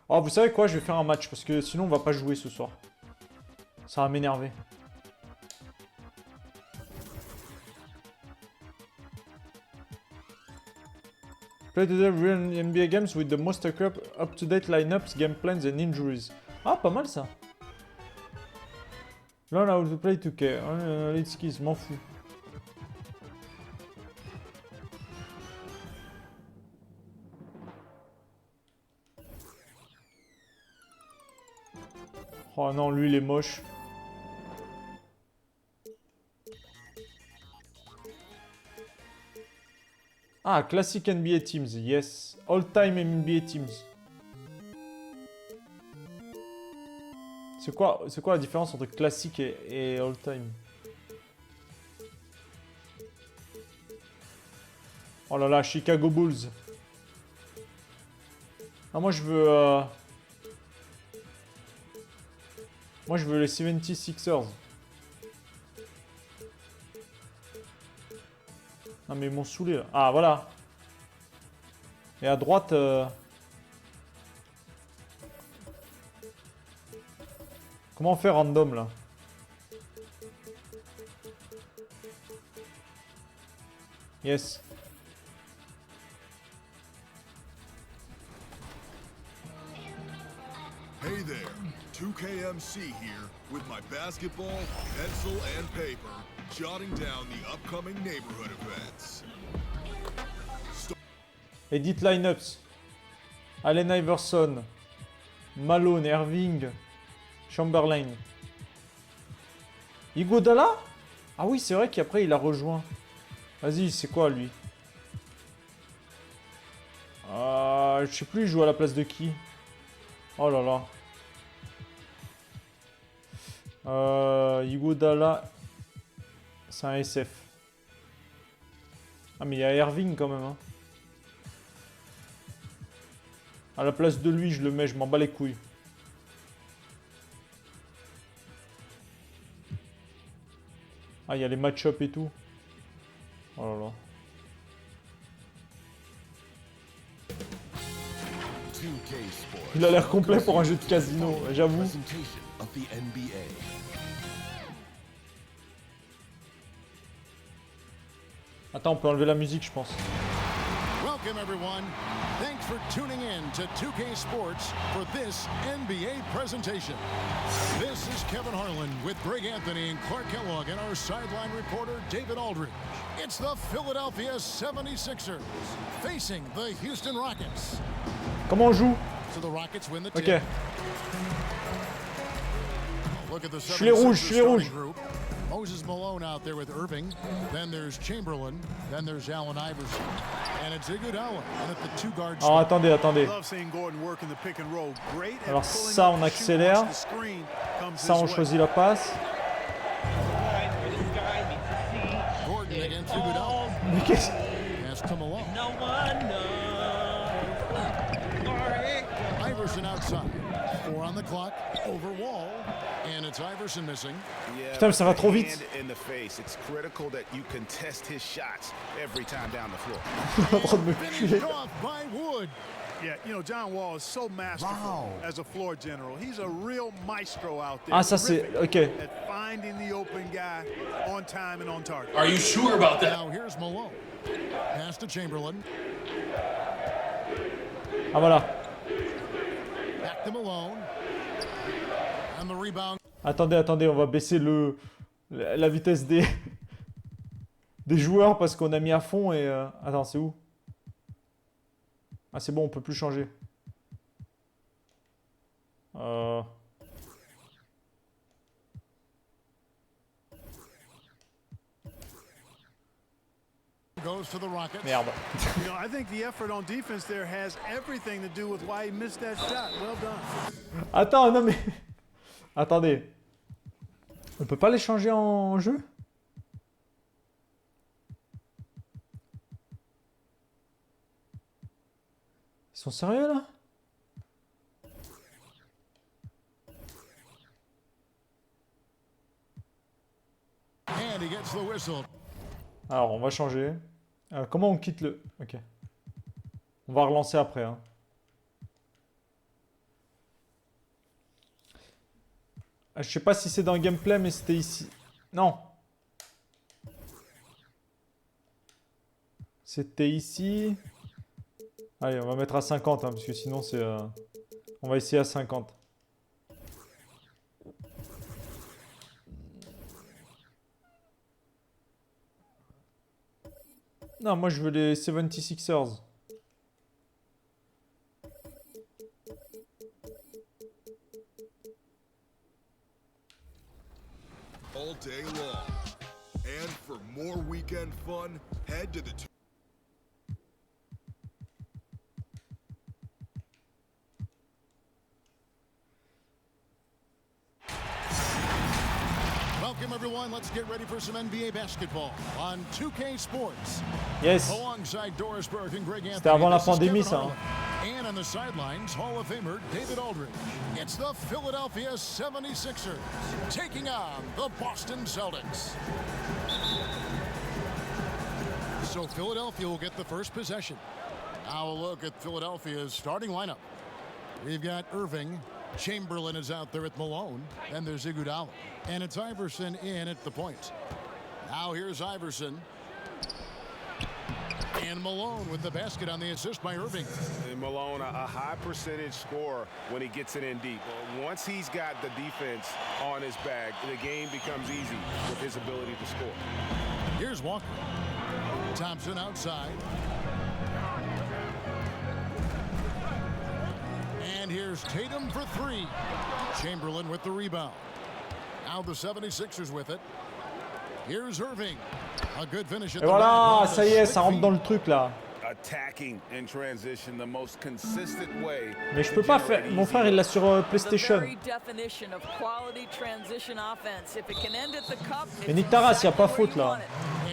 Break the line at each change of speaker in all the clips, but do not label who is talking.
Oh, vous savez quoi? Je vais faire un match parce que sinon on va pas jouer ce soir. Ça va m'énerver. Play the real NBA games with the most up-to-date lineups, game plans and injuries. Ah, pas mal ça. Learn how to play 2K. Let's kiss, m'en fous. Oh non, lui il est moche. Ah, Classic NBA Teams, yes. All-time NBA Teams. C'est quoi la différence entre classique et all-time? Oh là là, Chicago Bulls. Ah, moi je veux... Moi je veux les 76ers. Non mais ils m'ont saoulé là. Ah voilà. Et à droite... Comment on fait random là? Yes.
Hey there, 2KMC here with my basketball, pencil, and paper, jotting down the upcoming neighborhood events.
Edit lineups. Allen Iverson. Malone, Irving. Chamberlain. Iguodala? Ah oui, c'est vrai qu'après il a rejoint. Vas-y, c'est quoi lui? Je sais plus, il joue à la place de qui? Oh là là. Iguodala. C'est un SF. Ah mais il y a Irving quand même. Hein. À la place de lui, je le mets, je m'en bats les couilles. Ah, il y a les match-up et tout. Oh là là. Il a l'air complet pour un jeu de casino, j'avoue. Attends, on peut enlever la musique, je pense.
Welcome everyone. Thanks for tuning in to 2K Sports for this NBA presentation. This is Kevin Harlan with Greg Anthony and Clark Kellogg and our sideline reporter David Aldridge. It's the Philadelphia 76ers facing the Houston Rockets.
Comment on joue?
So the Rockets win the
Ok.
tip. Look at the
Je suis les rouges, je suis les rouges.
Moses Malone out there with Irving. Then there's Chamberlain. Then there's Allen Iverson. And it's Iguodala. And at the two guard
Alors attendez, attendez. Alors ça on accélère. Ça on choisit la passe.
Gordon against Iguodala.
Mais qu'est-ce...
Pass to Malone. Iverson outside. 4 on the clock. Over Wall. And it's Iverson missing.
Putain, mais ça va trop vite. En train de me culer.
Off by Wood.
Yeah, you know, John Wall is so masterful as a floor general. He's a real maestro out there.
Ah, ça c'est... Ok.
At finding the open guy on time and on target.
Are you sure about that?
Now here's Malone. Pass to Chamberlain.
Ah voilà.
Back to Malone. And the rebound.
Attendez, attendez, on va baisser la vitesse des joueurs parce qu'on a mis à fond et... Attends, c'est où? Ah, c'est bon, on peut plus changer.
Goes to the Rockets.
Merde.
You know, I think the effort on defense there has everything to do with why he missed that shot. Well done.
Attends, non mais... Attendez. On peut pas les changer en jeu? Ils sont sérieux là?
And he gets the whistle.
Alors, on va changer. Comment on quitte le... Ok. On va relancer après. Hein. Ah, je sais pas si c'est dans le gameplay, mais c'était ici. Non. C'était ici. Allez, on va mettre à 50, hein, parce que sinon c'est... On va essayer à 50. Non, moi je veux les 76ers.
All day long. And for more weekend fun, head to the
Welcome, everyone. Let's get ready for some NBA basketball on 2K Sports.
Yes.
Alongside Doris Burke and Greg Anthony.
C'était avant la
this is
pandémie,
Kevin
ça. Hein.
Harlan. And on the sidelines, Hall of Famer David Aldridge. It's the Philadelphia 76ers taking on the Boston Celtics. So Philadelphia will get the first possession. Now a look at Philadelphia's starting lineup. We've got Irving. Chamberlain is out there at Malone. And there's Iguodala. And it's Iverson in at the point. Now here's Iverson. And Malone with the basket on the assist by Irving.
And Malone, a high percentage scorer when he gets it in deep. Once he's got the defense on his back, the game becomes easy with his ability to score.
Here's Walker. Thompson outside. And here's Tatum for three. Chamberlain with the rebound. Now the 76ers with it. Here's Irving. A good finish at
Et
the
voilà,
line.
ça y est, ça rentre dans le truc là.
Attacking in transition, the most consistent way.
Mais je peux pas faire. Mon frère, il l'a sur PlayStation. Mais nique ta race, y a pas faute là.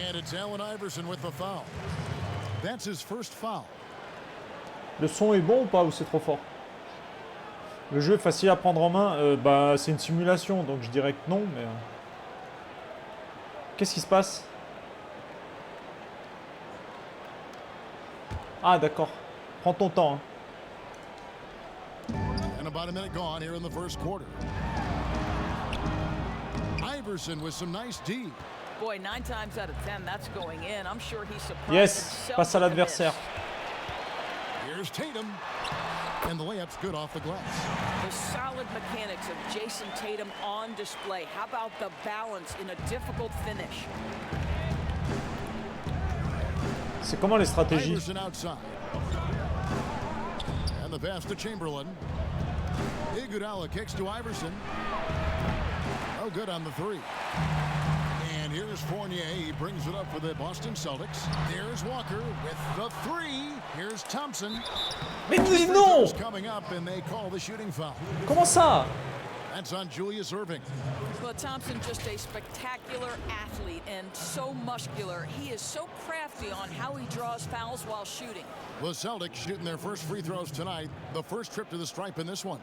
And it's Allen Iverson with the foul. That's his first foul.
Le son est bon ou pas, ou c'est trop fort? Le jeu est facile à prendre en main. Bah, c'est une simulation, donc je dirais que non, mais... Qu'est-ce qui se passe? Ah, d'accord. Prends ton temps. Hein.
And about a minute gone here in the first quarter. Iverson with some nice D.
Boy, 9 times out of 10, that's going in. I'm sure he's surprised.
Yes, passe à l'adversaire.
Here's Tatum. And the layup's good off the glass.
The solid mechanics of Jason Tatum on display. How about the balance in a difficult finish?
C'est comment les stratégies?
Iverson outside. And the pass to Chamberlain. Iguodala kicks to Iverson. Oh, good on the three. And here's Fournier. He brings it up for the Boston Celtics. There's Walker with the three. Here's Thompson.
Mais non!
Coming up, and they call the shooting foul.
Comment ça?
That's on Julius Irving.
Well, Thompson just a spectacular athlete and so muscular. He is so crafty on how he draws fouls while shooting.
The Celtics shooting their first free throws tonight. The first trip to the stripe in this one.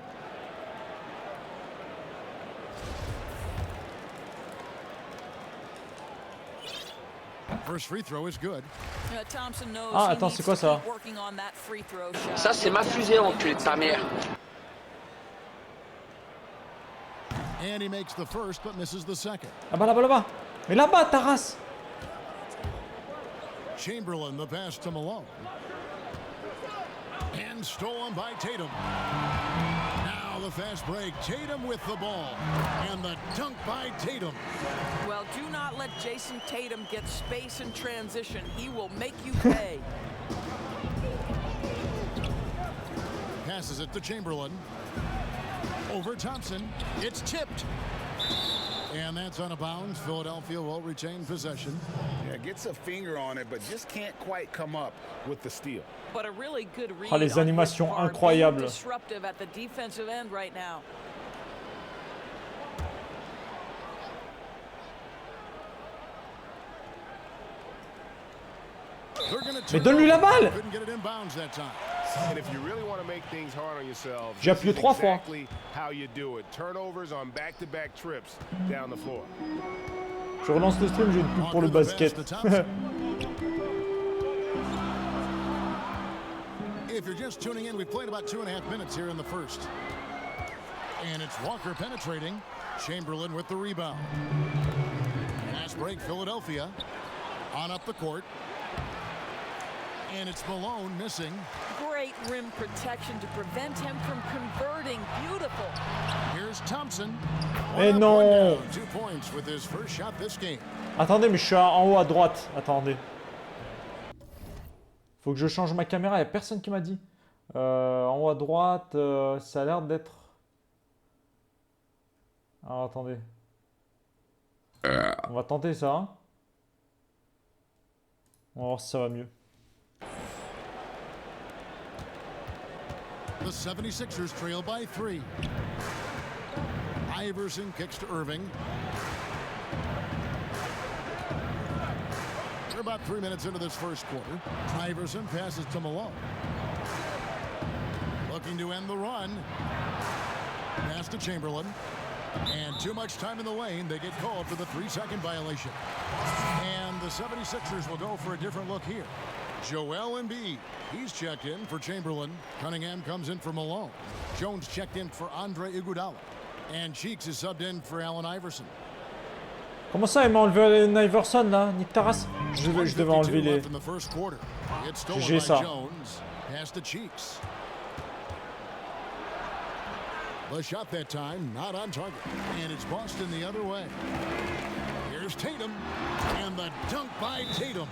First free throw is good.
Thompson knows
Ah,
he
attends,
needs
c'est quoi
to
ça?
keep working on that free throw shot.
Ça, c'est ma fusée, enculé de ta mère.
And he makes the first, but misses the second.
Là-bas, là-bas, là-bas. Mais là-bas, ta race.
Chamberlain, the pass to Malone. And stolen by Tatum. Now the fast break. Tatum with the ball. And the dunk by Tatum.
Well, do not let Jason Tatum get space in transition. He will make you pay.
Passes it to Chamberlain. Over Thompson. It's tipped. And that's out of bounds. Philadelphia will retain possession.
Yeah, gets a finger on it, but just can't quite come up with the steal.
But a really good read
Ah, les
on his
animations
part,
incroyables.
being disruptive at the defensive end right now.
Mais donne-lui la balle!
Couldn't get it inbounds that time.
And if you really want to make things hard on yourselves,
J'ai appuyé 3 fois.
exactly how you do it. Turnovers on back-to-back trips down the floor.
Je relance le stream, j'ai une pub pour le basket.
If you're just tuning in, we've played about 2.5 minutes here in the first. And it's Walker penetrating. Chamberlain with the rebound. Fast break, Philadelphia. On up the court. And it's Malone missing.
Great rim protection to prevent him from converting. Beautiful.
Here's Thompson.
Mais non!
2 points with his first shot this game.
Attendez, mais je suis en haut à droite. Attendez. Faut que je change ma caméra, il n'y a personne qui m'a dit. En haut à droite, ça a l'air d'être... Alors attendez. On va tenter ça. Hein. On va voir si ça va mieux.
The 76ers trail by 3. Iverson kicks to Irving. We're about 3 minutes into this first quarter. Iverson passes to Malone. Looking to end the run. Pass to Chamberlain. And too much time in the lane. They get called for the 3-second violation. And the 76ers will go for a different look here. Joel Embiid. He's checked in for Chamberlain. Cunningham comes in for Malone. Jones checked in for Andre Iguodala. And Cheeks is subbed in for Allen Iverson.
Comment ça, il m'a enlevé Iverson là? Nick Taras. Je devais enlever les... J'ai ça.
Pass to Cheeks. The shot that time, not on target. And it's Boston the other way. Here's Tatum. And the dunk by Tatum.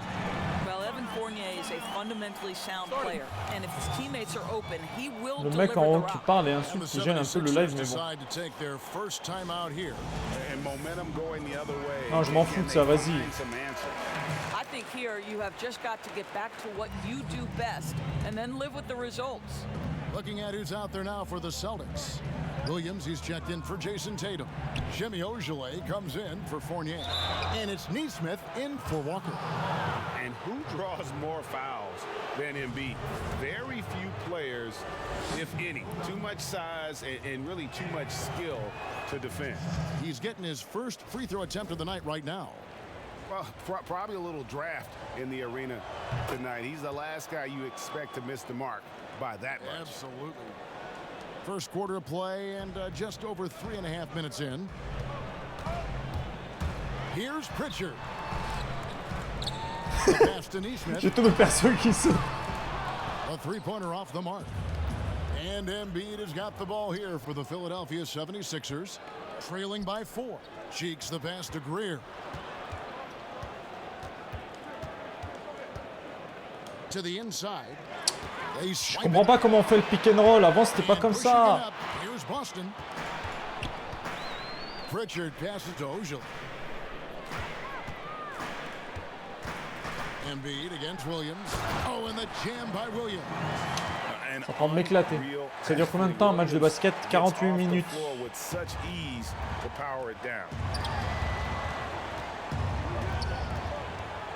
Well, Evan Fournier is a fundamentally sound player, and if his teammates are open, he will
Le
deliver
mec en haut
the
qui
rock.
parle et insulte, il gêne un peu le live, mais bon.
Decide to take their first time out here.
And momentum going the other way.
Non, je m'en fous de ça, vas-y.
I think here you have just got to get back to what you do best, and then live with the results.
Looking at who's out there now for the Celtics. Williams, he's checked in for Jason Tatum. Jimmy Ojeleye comes in for Fournier. And it's Neesmith in for Walker.
And who draws more fouls than Embiid? Very few players, if any. Too much size and really too much skill to defend.
He's getting his first free throw attempt of the night right now.
Well, probably a little draft in the arena tonight. He's the last guy you expect to miss the mark by that much.
Absolutely. First quarter of play and just over 3.5 minutes in. Here's Pritchard. The pass to Neesmith.
J'ai tout de personne qui sait.
A three-pointer off the mark. And Embiid has got the ball here for the Philadelphia 76ers. Trailing by 4. Cheeks the pass to Greer. To the inside.
Je comprends pas comment on fait le pick and roll. Avant, c'était pas comme ça.
Here's Boston. Pritchard passes to Ojeleye. Embiid against Williams. Oh, and the jam by Williams.
Ça prend de m'éclater. Ça dure combien de temps un match de basket? 48 minutes.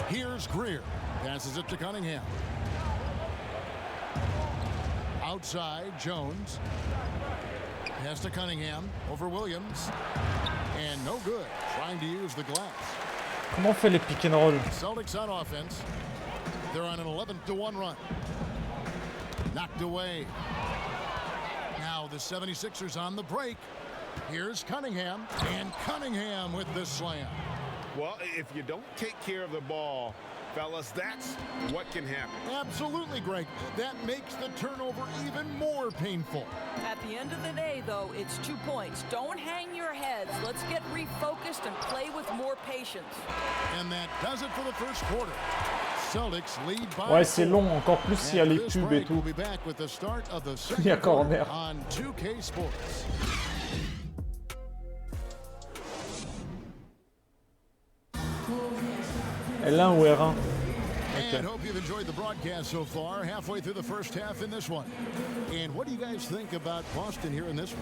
Here's Greer. Passes it to Cunningham. Outside, Jones. Pass to Cunningham over Williams. And no good. Trying to use the glass.
Comment on fait les pick and roll?
Celtics on offense. They're on an 11-1 run. Knocked away. Now the 76ers on the break. Here's Cunningham. And Cunningham with the slam.
Well, if you don't take care of the ball, fellas, that's what can happen.
Absolutely, Greg. That makes the turnover even more painful.
At the end of the day, though, it's 2 points. Don't hang your heads. Let's get refocused and play with more patience.
And that does it for the first quarter. Celtics lead by
Ouais, c'est long, encore plus s'il y a les pubs et tout.
We'll be back with the start of the
Il y a
second
corner.
quarter on 2K Sports.
L1 ou R1?
And hope you've enjoyed the broadcast so far. Halfway through the first half in this one. And what do you guys think about Boston here in this one?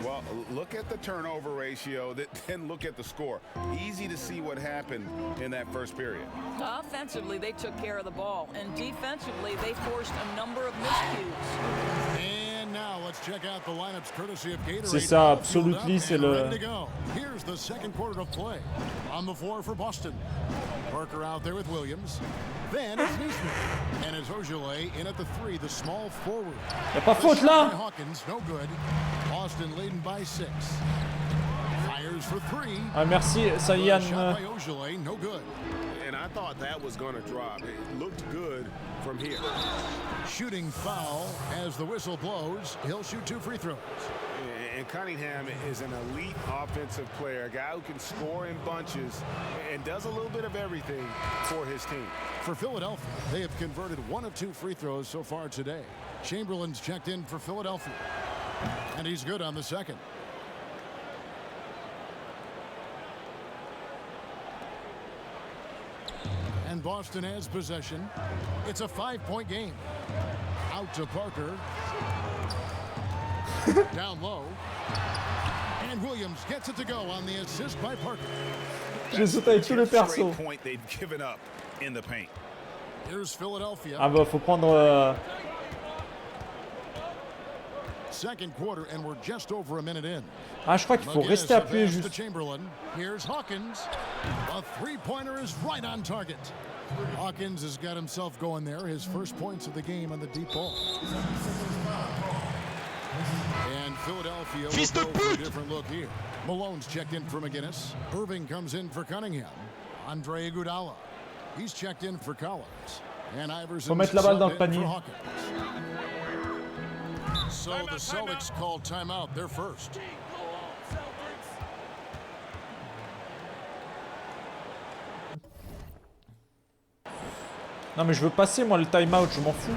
Well, look at the turnover ratio, then look at the score. Easy to see what happened in that first period.
Offensively, they took care of the ball, and defensively, they forced a number of miscues.
And now let's check out the lineups courtesy of Gatorade.
C'est ça, absolutely, c'est le...
Here's the second quarter of play. On the floor for Boston. Parker out there with Williams. Then it's Neesmith. And it's Ojeleye in at the 3, the small forward.
Y'a pas faute là?
Hawkins, no good. Boston leading by 6. Fires for three.
Ah, merci, Saiyan.
Shot by Ojale, no good.
And I thought that was going to drop. It looked good from here.
Shooting foul as the whistle blows. He'll shoot 2 free throws.
And Cunningham is an elite offensive player, a guy who can score in bunches and does a little bit of everything for his team.
For Philadelphia, they have converted 1 of 2 free throws so far today. Chamberlain's checked in for Philadelphia, and he's good on the second. And Boston has possession. It's a 5-point game. Out to Parker. Down low. And Williams gets it to go on the assist by Parker.
J'ai sauté avec tous les persos.
Point they've given up in the paint.
Here's Philadelphia.
Ah bah faut prendre...
Second quarter, and we're just over a minute in.
Ah, je crois qu'il faut rester appuyé
To
juste.
Chamberlain. Here's Hawkins. A three-pointer is right on target. Hawkins has got himself going there. His first points of the game on the deep ball. And Philadelphia will go for a different look here. Malone's checked in for McGinnis. Irving comes in for Cunningham. Andre Iguodala. He's checked in for Collins. And Iverson's
Faut mettre la balle dans le
subbed in
panier.
for Hawkins. So the Celtics called timeout. They're first.
Non mais je veux passer moi le time-out, je m'en fous.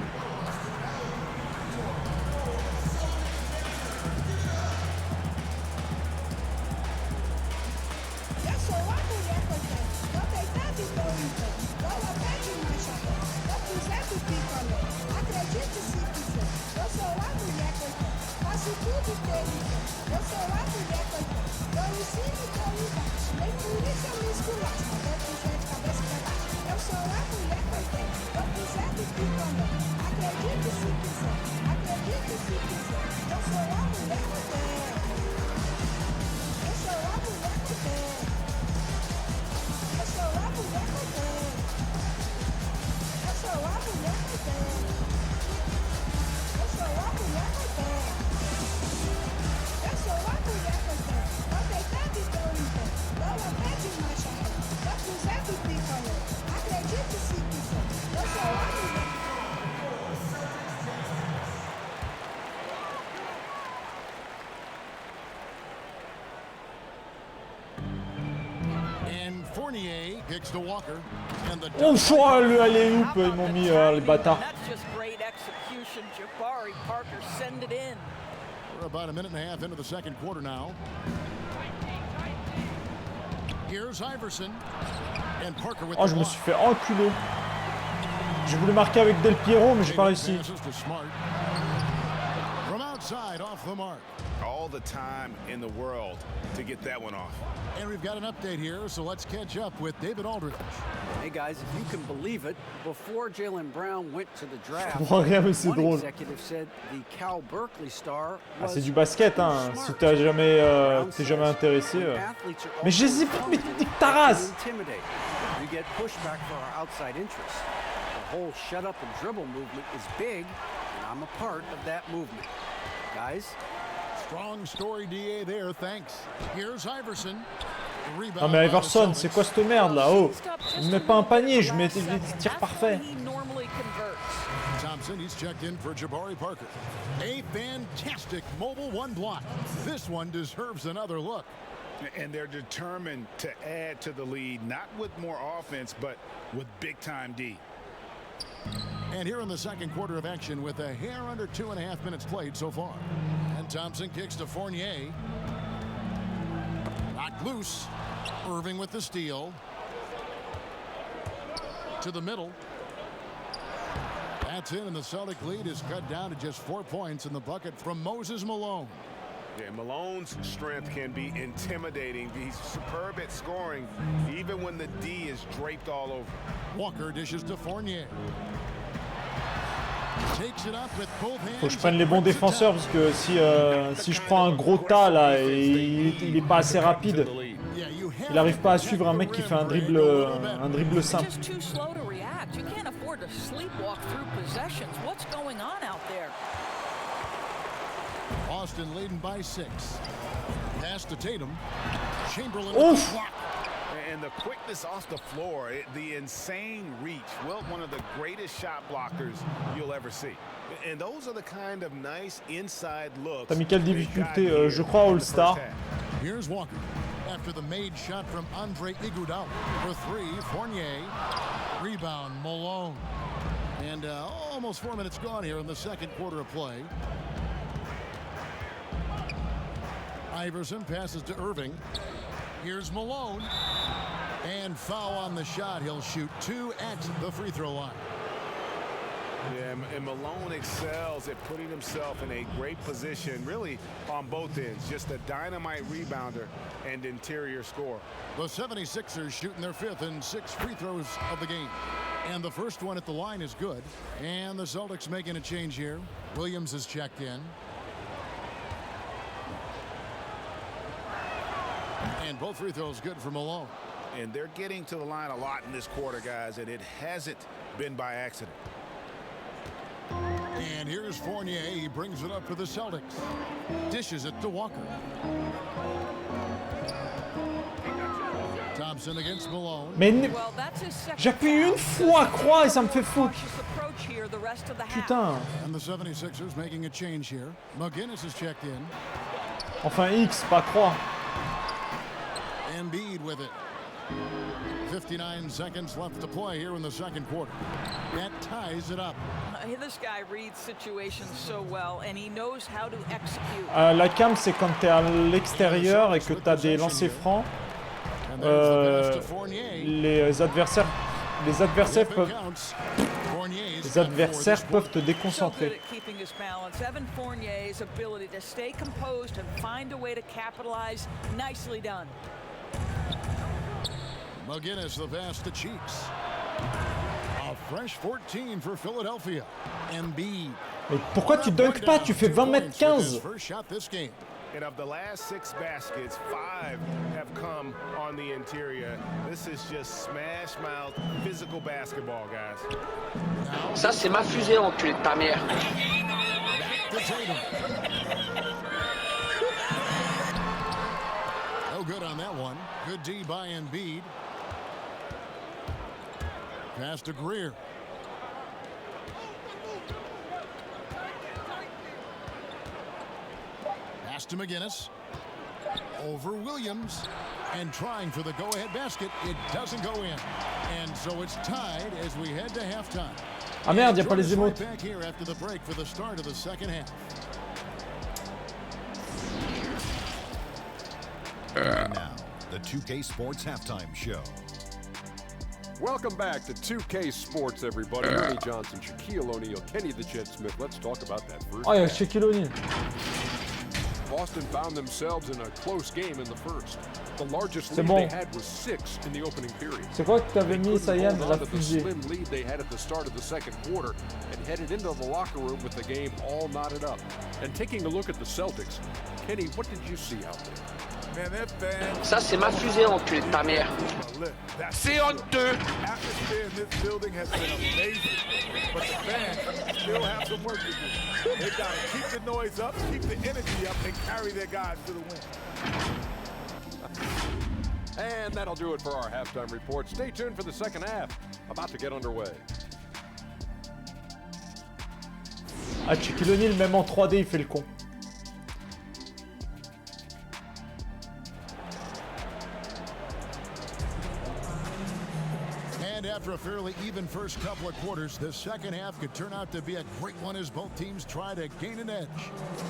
Fournier kicks to Walker. And the
Oh choix le alley-oop, ils m'ont mis les bâtards.
That's just great execution. Jabari Parker send it in.
We're about a minute and a half into the second quarter now. Here's Iverson. And Parker with
Oh, je me suis fait enculer. J'ai voulu marquer avec Del Piero, mais j'ai pas réussi.
From outside, off the mark.
All the time in the world to get that one off.
And we've got an update here, so let's catch up with David Aldridge.
Hey guys, if you can believe it, before Jaylen Brown went to the draft,
Rien, mais c'est
one
drôle.
executive said the Cal Berkeley star
Ah,
was
c'est du basket, hein. Si t'es jamais intéressé. Mais je les ai fait, mais nique ta race.
You get pushback for our outside interests. The whole shut up and dribble movement is big, and I'm a part of that movement. Guys,
strong story DA there, thanks. Here's Iverson.
Non mais Iverson, c'est quoi cette merde là? Oh, il met pas un panier, je mets des tirs parfaits.
Thompson, he's checked in for Jabari Parker. A fantastic mobile one block. This one deserves another look.
And they're determined to add to the lead, not with more offense, but with big-time D.
And here in the second quarter of action with a hair under 2.5 minutes played so far. And Thompson kicks to Fournier. Knocked loose. Irving with the steal. To the middle. That's in, and the Celtic lead is cut down to just 4 points in the bucket from Moses Malone.
Yeah, Malone's strength can be intimidating. He's superb at scoring, even when the D is draped all over.
Walker dishes to Fournier. Takes it up with both hands.
Faut que je prenne les bons défenseurs parce que si je prends un gros tas là et il est pas assez rapide, il arrive pas à suivre un mec qui fait un dribble simple.
Boston leading by 6. Pass to Tatum. Chamberlain.
Ouf!
And the quickness off the floor, the insane reach. Well, one of the greatest shot blockers you'll ever see. And those are the kind of nice inside looks.
T'as mis quelle difficulté? Je crois All-Star.
Here's Walker. After the made shot from Andre Iguodala. For three, Fournier. Rebound, Malone. And almost 4 minutes gone here in the second quarter of play. Iverson passes to Irving. Here's Malone. And foul on the shot. He'll shoot 2 at the free throw line.
Yeah, and Malone excels at putting himself in a great position, really on both ends. Just a dynamite rebounder and interior scorer.
The 76ers shooting their 5th and 6th free throws of the game. And the first one at the line is good. And the Celtics making a change here. Williams is checked in. And both free throws good for Malone.
And they're getting to the line a lot in this quarter, guys, and it hasn't been by accident.
And here's Fournier. He brings it up for the Celtics. Dishes it to Walker. Thompson against Malone.
Mais j'appuie une fois, croix, et ça me fait faute. Putain.
And the 76ers making a change here. McGinnis is checked in.
Enfin X, pas croix.
Embiid with it. 59 seconds left to play here in the second quarter. That ties it up.
This guy reads situations so well, and he knows how to execute.
La cam, c'est quand t'es à l'extérieur et que t'as des lancers francs. Les adversaires peuvent te déconcentrer.
Evan Fournier's ability to stay composed and find a way to capitalize, nicely done.
McGinnis, the pass to Cheeks. A fresh 14 for Philadelphia. Embiid.
Mais pourquoi tu dunks pas? Tu fais 20 mètres 15.
And of the last 6 baskets, 5 have come on the interior. This is just smash mouth physical basketball, guys.
Ça, c'est ma fusée, enculé de ta mère.
No good on that one. Good D by Embiid. Pass to Greer. Pass to McGinnis. Over Williams. And trying for the go-ahead basket. It doesn't go in. And so it's tied as we head to halftime.
Ah merde, y a pas les émotes.
Back here after the break for the start of the second half.
And now, the 2K Sports Halftime Show.
Welcome back to 2K Sports, everybody. Ernie Johnson, Shaquille O'Neal, Kenny the Jet Smith. Let's talk about that first.
Oh, il y a Shaquille O'Neal.
Boston found themselves in a close game in the first. The largest lead they had was 6 in the opening period.
C'est quoi que t'avais mis, Saiyan, la fusée?
The slim lead they had at the start of the second quarter and headed into the locker room with the game all knotted up. And taking a look at the Celtics, Kenny, what did you see out there?
Ça, c'est ma fusée, enculé de ta mère.
C'est honteux. Atmosphere in this building has been amazing, but the fans still have some work to do. They've got to keep the noise up, keep the energy up, and carry their guys to the win.
And that'll do it for our halftime report. Stay tuned for the second half. About to get underway.
Ah, Shaquille O'Neal, même en 3D, il fait le con.
After a fairly even first couple of quarters, the second half could turn out to be a great one as both teams try to gain an edge.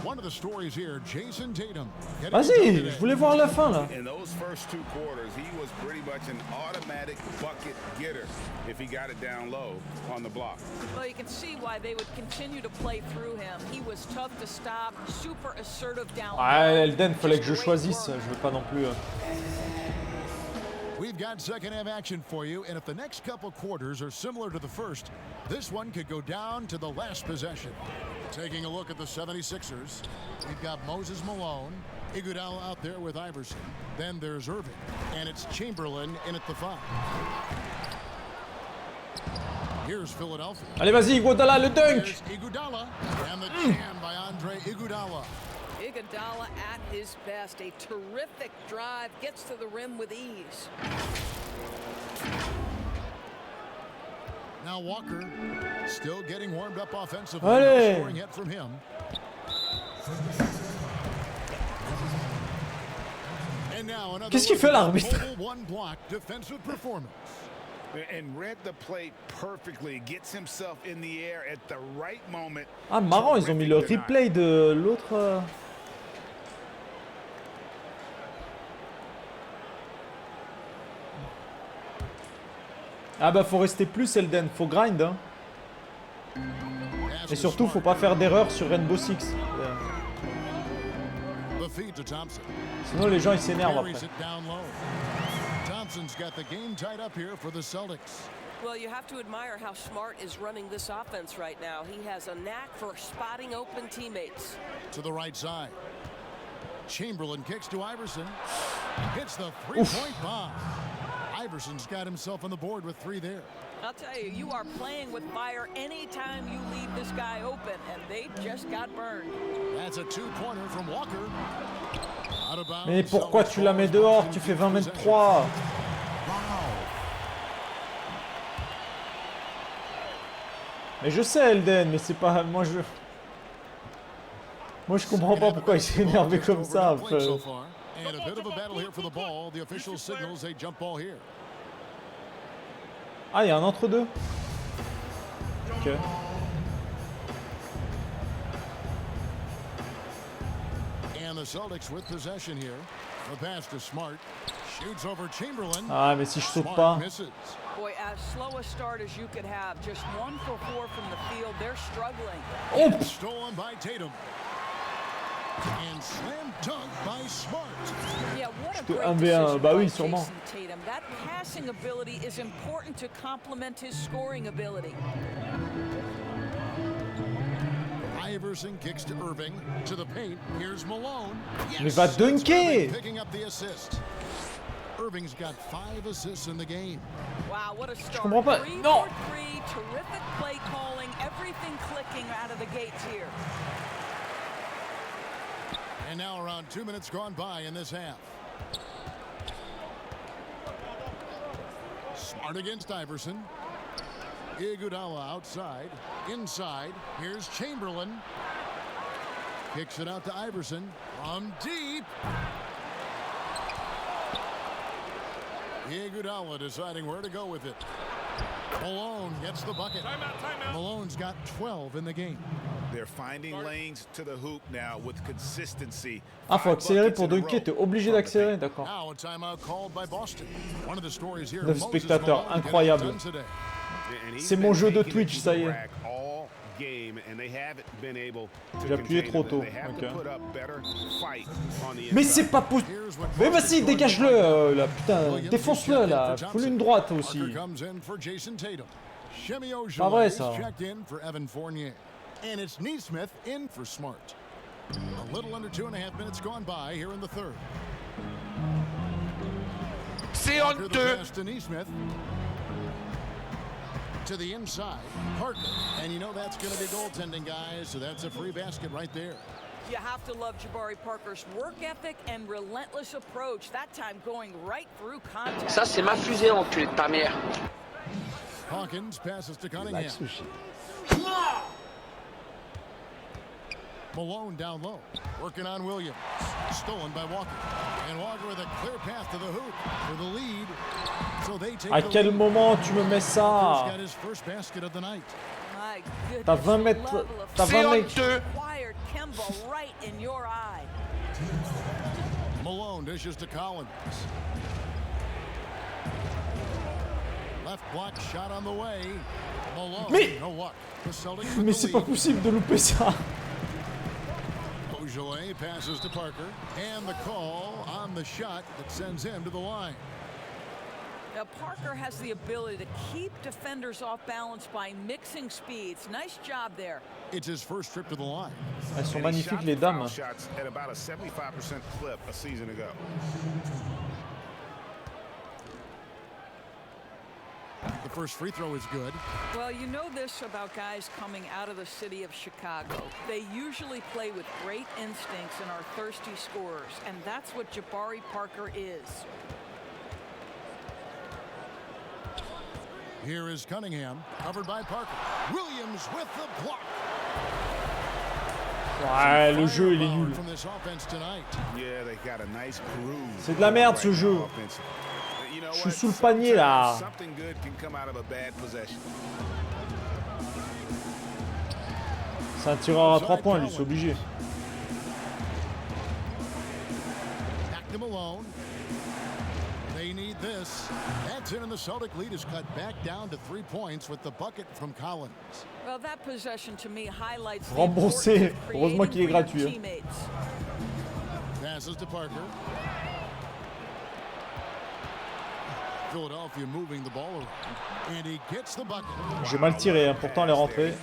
One of the stories here, Jason Tatum.
Vas-y, je voulais voir la fin là.
In those first 2 quarters, he was pretty much an automatic bucket getter if he got it down low on the block.
Well, you can see why they would continue to play through him. He was tough to stop, super assertive down low.
Ah, Elden, fallait que je choisisse. Je veux pas non plus.
We've got second half action for you, and if the next couple quarters are similar to the first, this one could go down to the last possession. Taking a look at the 76ers, we've got Moses Malone, Iguodala out there with Iverson. Then there's Irving, and it's Chamberlain in at the 5. Here's Philadelphia.
Allez, vas-y, Iguodala, le dunk.
Here's Iguodala, and the jam by Andre Iguodala.
Iguodala at his best. A terrific drive, gets to the rim with ease.
Now Walker still getting warmed up offensively.
Allez.
No scoring yet from him. And now another
Qu'est-ce qu'il fait l'arbitre?
one block defensive performance.
And read the play perfectly. Gets himself in the air at the right moment.
Ah marrant, ils ont mis le replay de l'autre. Ah bah faut rester plus Elden, faut grind hein. Et surtout faut pas faire d'erreur sur Rainbow Six. Sinon les gens ils s'énervent après.
Thompson's got the game tied up here for the Celtics.
Well, you have to admire how Smart is running this offense right now. He has a knack for spotting open teammates.
To the right side. Chamberlain kicks to Iverson. Hits the three-point bomb. Iverson's got himself on the board with 3 there.
I'll tell you, you are playing with fire anytime you leave this guy open, and they just got burned.
That's a 2-pointer from Walker.
Mais pourquoi tu la mets dehors? Tu fais 20 mètres 3. Mais je sais Elden, mais c'est pas... Moi je comprends pas pourquoi il s'est énervé comme ça.
And a bit of a battle here for the ball. The official signals a jump ball here.
Ah, il y a un entre-deux. Ok.
And the Celtics with possession here. The pass to Smart. Shoots over Chamberlain.
Ah, mais si je saute pas.
Boy, as slow a start as you could have. Just 1 for 4 from the field. They're struggling.
Oh!
Stolen by Tatum. And slam dunk by Smart.
Yeah, what a
great
1v1,
bah oui, sûrement.
Tatum. That passing ability is important to complement his scoring ability.
Iverson kicks to Irving to the paint. Here's Malone. Yes,
mais va dunker.
Picking up the assist. Irving's got 5 assists in the game.
Wow, what a start.
Je comprends pas. Non.
3-for-3, terrific play calling, everything clicking out of the gates here.
And now around 2 minutes gone by in this half. Smart against Iverson. Iguodala outside. Inside. Here's Chamberlain. Kicks it out to Iverson. From deep. Iguodala deciding where to go with it. Malone gets the bucket. Timeout. Malone's got 12 in the game.
They're finding lanes to the hoop now with consistency.
Ah, faut accélérer pour dunker, t'es obligé d'accélérer, d'accord. 9 spectateurs, incroyable. C'est mon jeu de Twitch, ça y est. J'ai appuyé trop tôt. Okay. Mais c'est pas possible. Mais vas-y, dégage-le, là, putain, défonce-le, là. Fous-lui une droite aussi. Pas vrai, ça.
And it's Neesmith in for Smart. A little under 2.5 minutes gone by here in the third.
Saiyan 2.
To Neesmith. To the inside, Parker. And you know that's going to be goaltending, guys, so that's a free basket right there.
You have to love Jabari Parker's work ethic and relentless approach, that time going right through contact.
Ça, c'est ma fusée, enculé de ta mère.
Hawkins passes to Cunningham. Malone down low, working on Williams. Stolen by Walker. And Walker with a clear path to the hoop for the lead. So they take
À quel moment tu me mets ça?
got his first basket of the night.
T'as 20 mètres. T'as 20 mètres.
Right in your eye.
Malone dishes to Collins. Left block shot on the way. Malone, no luck. The Celtics with
Mais
the
c'est pas
lead.
possible de louper ça.
Ojale passes to Parker, and the call on the shot that sends him to the line.
Now Parker has the ability to keep defenders off balance by mixing speeds. Nice job there.
It's his first trip to the line.
Elles sont magnifiques les dames.
Shots at about a 75% clip a season ago.
first free throw is good.
Well, you know this about guys coming out of the city of Chicago. They usually play with great instincts and are thirsty scorers, and that's what Jabari Parker is.
Here is Cunningham, covered by Parker. Williams with the block.
Ouais, le jeu il est nul. C'est de la merde ce jeu. Je suis sous le panier là. C'est un tireur à 3 points lui, c'est obligé.
They need this. That's in, and the Celtic lead is cut back down to 3 points with the bucket from Collins.
Well, that possession to me highlights
remboursé. Heureusement qu'il est gratuit.
Passes to Parker. Philadelphia moving the ball around, and he gets the bucket.
J'ai mal tiré, hein. Pourtant elle est rentrée.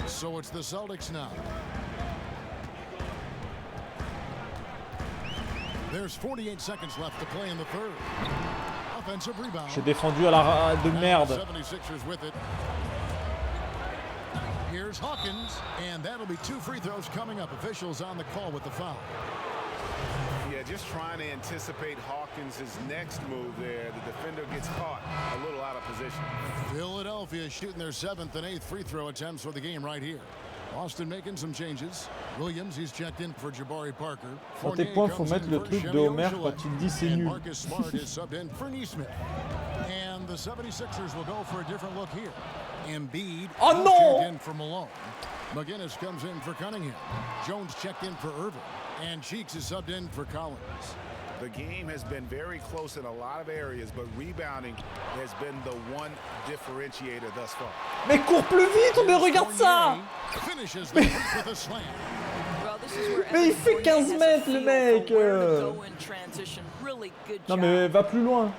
So it's the Celtics now. There's 48 seconds left to play in the third. Offensive rebound.
J'ai défendu à la de merde.
76ers with it. Here's Hawkins, and that'll be 2 free throws coming up. Officials on the call with the foul.
Yeah, just trying to anticipate Hawkins' next move there. The defender gets caught a little out of position.
Philadelphia shooting their 7th and 8th free throw attempts for the game right here. Boston making some changes. Williams, he's checked in for Jabari Parker.
Pour tes points, faut mettre le truc de Homer quand il dit c'est nul.
Marcus Smart is subbed in for Neesmith. And the 76ers will go for a different look here. Embiid checked in for Malone. McGinnis comes in for Cunningham. Jones checked in for Irving. And Cheeks is subbed in for Collins.
The game has been very close in a lot of areas, but rebounding has been the one differentiator thus far.
Mais cours plus vite, mais regarde ça! Mais il fait 15 mètres le mec! Non mais va plus loin!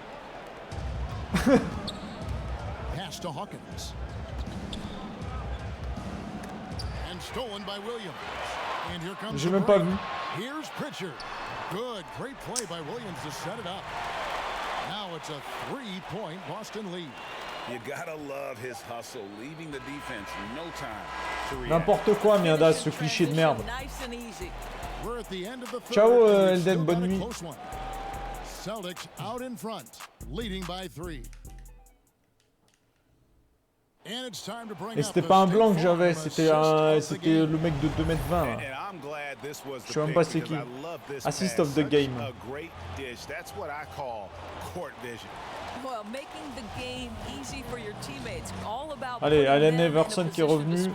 Pass to Hawkins. And stolen by Williams. And here comes
J'ai même pas vu.
Here's Pritchard. Good, great play by Williams to set it up. Now it's a 3-point Boston lead.
You gotta love his hustle, leaving the defense no time to react.
N'importe quoi, Mianda, ce cliché de merde. Ciao, Elden, bonne nuit.
Celtics out in front, leading by 3.
Et c'était pas un blanc que j'avais, c'était le mec de 2m20. Je sais même pas c'est qui. Assist of the game. Allez, Allen Iverson qui est revenu.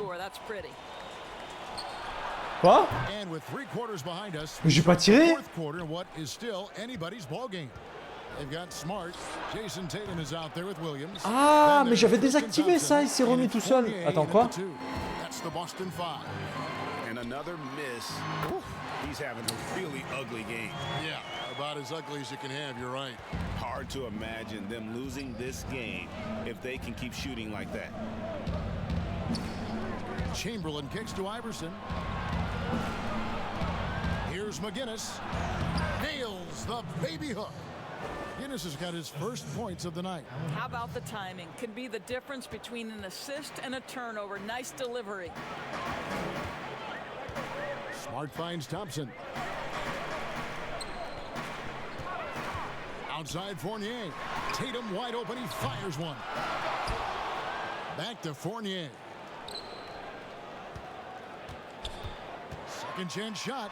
Quoi? Mais j'ai pas tiré? Ah, mais j'avais désactivé ça, il s'est remis tout seul. Attends, quoi?
He's having a really ugly game.
Yeah, about as ugly as you can have, you're right.
Hard to imagine them losing this game if they can keep shooting like that.
Chamberlain kicks to Iverson. Here's McGinnis. Nails the baby hook. McGinnis has got his first points of the night.
How about the timing? Can be the difference between an assist and a turnover. Nice delivery.
Smart finds Thompson. Outside Fournier. Tatum wide open. He fires one. Back to Fournier. Second chance shot.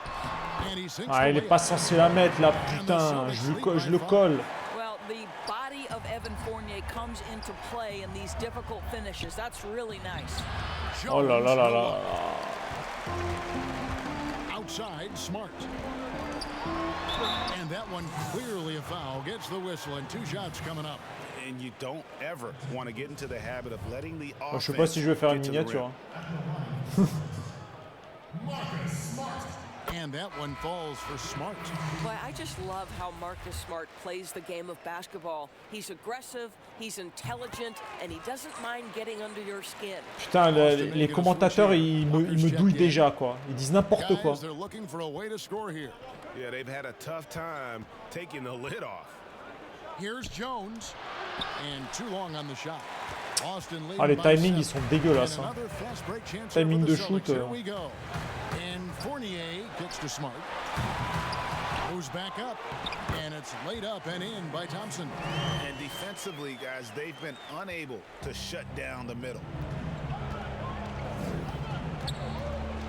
And he sinks.
Ah, il est pas censé la mettre là, putain. Je le colle.
Well, the body of Evan Fournier comes into play in these difficult finishes. That's really nice.
Oh là là là là.
Outside, Smart. And that one clearly a foul. Gets the whistle and 2 shots coming up.
And you don't ever want to get into the habit of letting the offense.
Je sais pas si je vais faire une miniature.
And that one falls for Smart.
Boy, I just love how Marcus Smart plays the game of basketball. He's aggressive, he's intelligent, and he doesn't mind getting under your skin.
Putain, les commentateurs, ils me douillent déjà, quoi. Ils disent n'importe quoi.
Yeah, they've had a tough time taking the lid off.
Here's Jones. And too long on the shot.
Ah, les timings, ils sont dégueulasses. Hein. Timing de shoot.
And Fournier gets to Smart. Goes back up. And it's laid up and in by Thompson.
And defensively, guys, they've been unable to shut down the middle.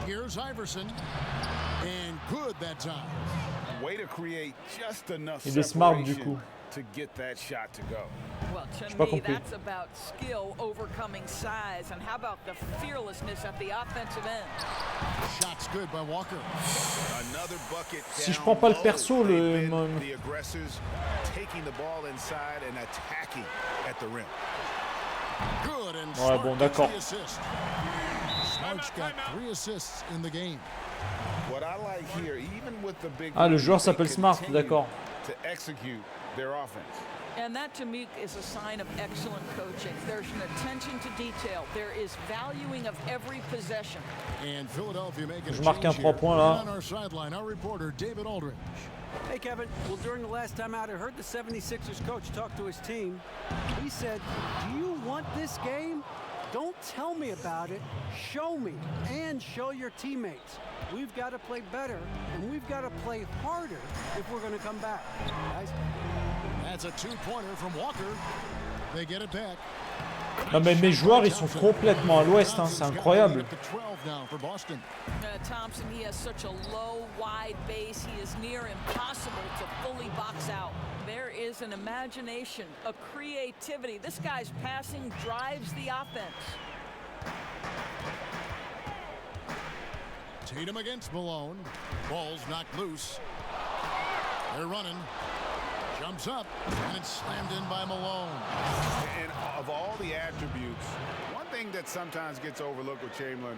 Here's Iverson. And good that time.
Way to create just enough
Il est smart du coup.
To get that shot to go.
Well, to me, that's about skill overcoming size, and how about the fearlessness at the offensive end?
Shots good by Walker.
Another bucket.
Si je prends pas le perso,
the aggressors taking the ball inside and attacking at the rim.
Good and
ouais, bon, d'accord.
Smart's got 3 assists in the game.
What I like here, even with the big
le joueur s'appelle Smart, d'accord.
To execute their offense.
And that to me is a sign of excellent coaching. There's an attention to detail. There is valuing of every possession.
And Philadelphia making
Je marque un 3 points là.
On our sideline, our reporter David Aldridge.
Hey Kevin, well during the last time out I heard the 76ers coach talk to his team. He said, "Do you want this game? Don't tell me about it. Show me and show your teammates. We've got to play better and we've got to play harder if we're going to come back." Guys.
That's a 2-pointer from Walker. They get it back.
Non mais mes joueurs ils sont complètement à l'ouest, hein, c'est incroyable.
Thompson, he has such a low, wide base. He is near impossible to fully box out. There is an imagination, a creativity. This guy's passing drives the offense.
Tatum against Malone. Ball's knocked loose. They're running. Jumps up, and it's slammed in by Malone.
And of all the attributes, one thing that sometimes gets overlooked with Chamberlain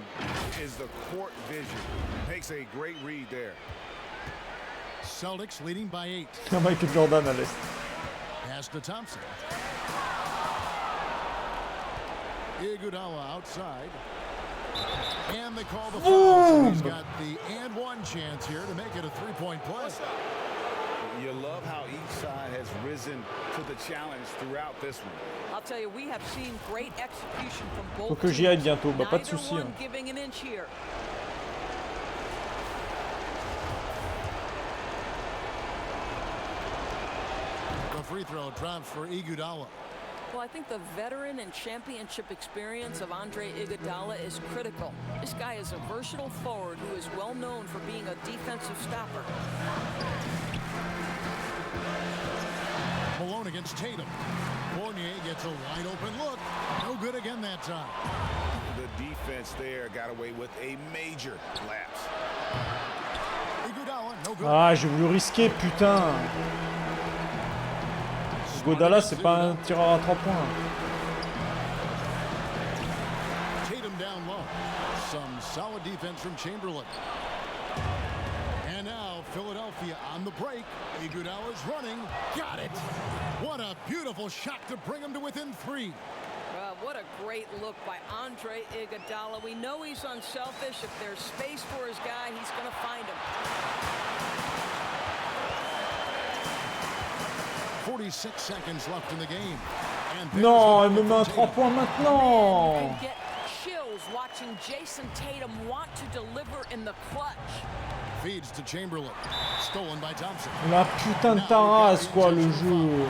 is the court vision. Makes a great read there.
Celtics leading by 8.
Michael Jordan à l'est.
Pass to Thompson. Iguodala outside. And they call the foul. So he's got the and one chance here to make it a 3-point play.
You love how each side has risen to the challenge throughout this one.
I'll tell you, we have seen great execution from both.
Faut que j'y aille bientôt, bah pas de souci. Hein.
Giving an inch here.
The free throw drops for Iguodala.
Well, I think the veteran and championship experience of Andre Iguodala is critical. This guy is a versatile forward who is well known for being a defensive stopper.
Malone against Tatum. Fournier gets a wide open look. No good again that time.
The defense there got away with a major lapse.
Iguodala, no good.
Ah, j'ai voulu risquer, putain. Iguodala, c'est pas un tireur à 3 points.
Tatum down low. Some solid defense from Chamberlain. And now Philadelphia on the break. Iguodala's running. Got it. What a beautiful shot to bring him to within 3.
What a great look by Andre Iguodala. We know he's unselfish. If there's space for his guy, he's going to find him.
46 seconds left in the game.
Non, elle me met un 3 points maintenant.
Get chills watching Jason Tatum want to deliver in the clutch.
Feeds to Chamberlain. Stolen by Thompson.
La putain de tarasse, quoi, le jeu.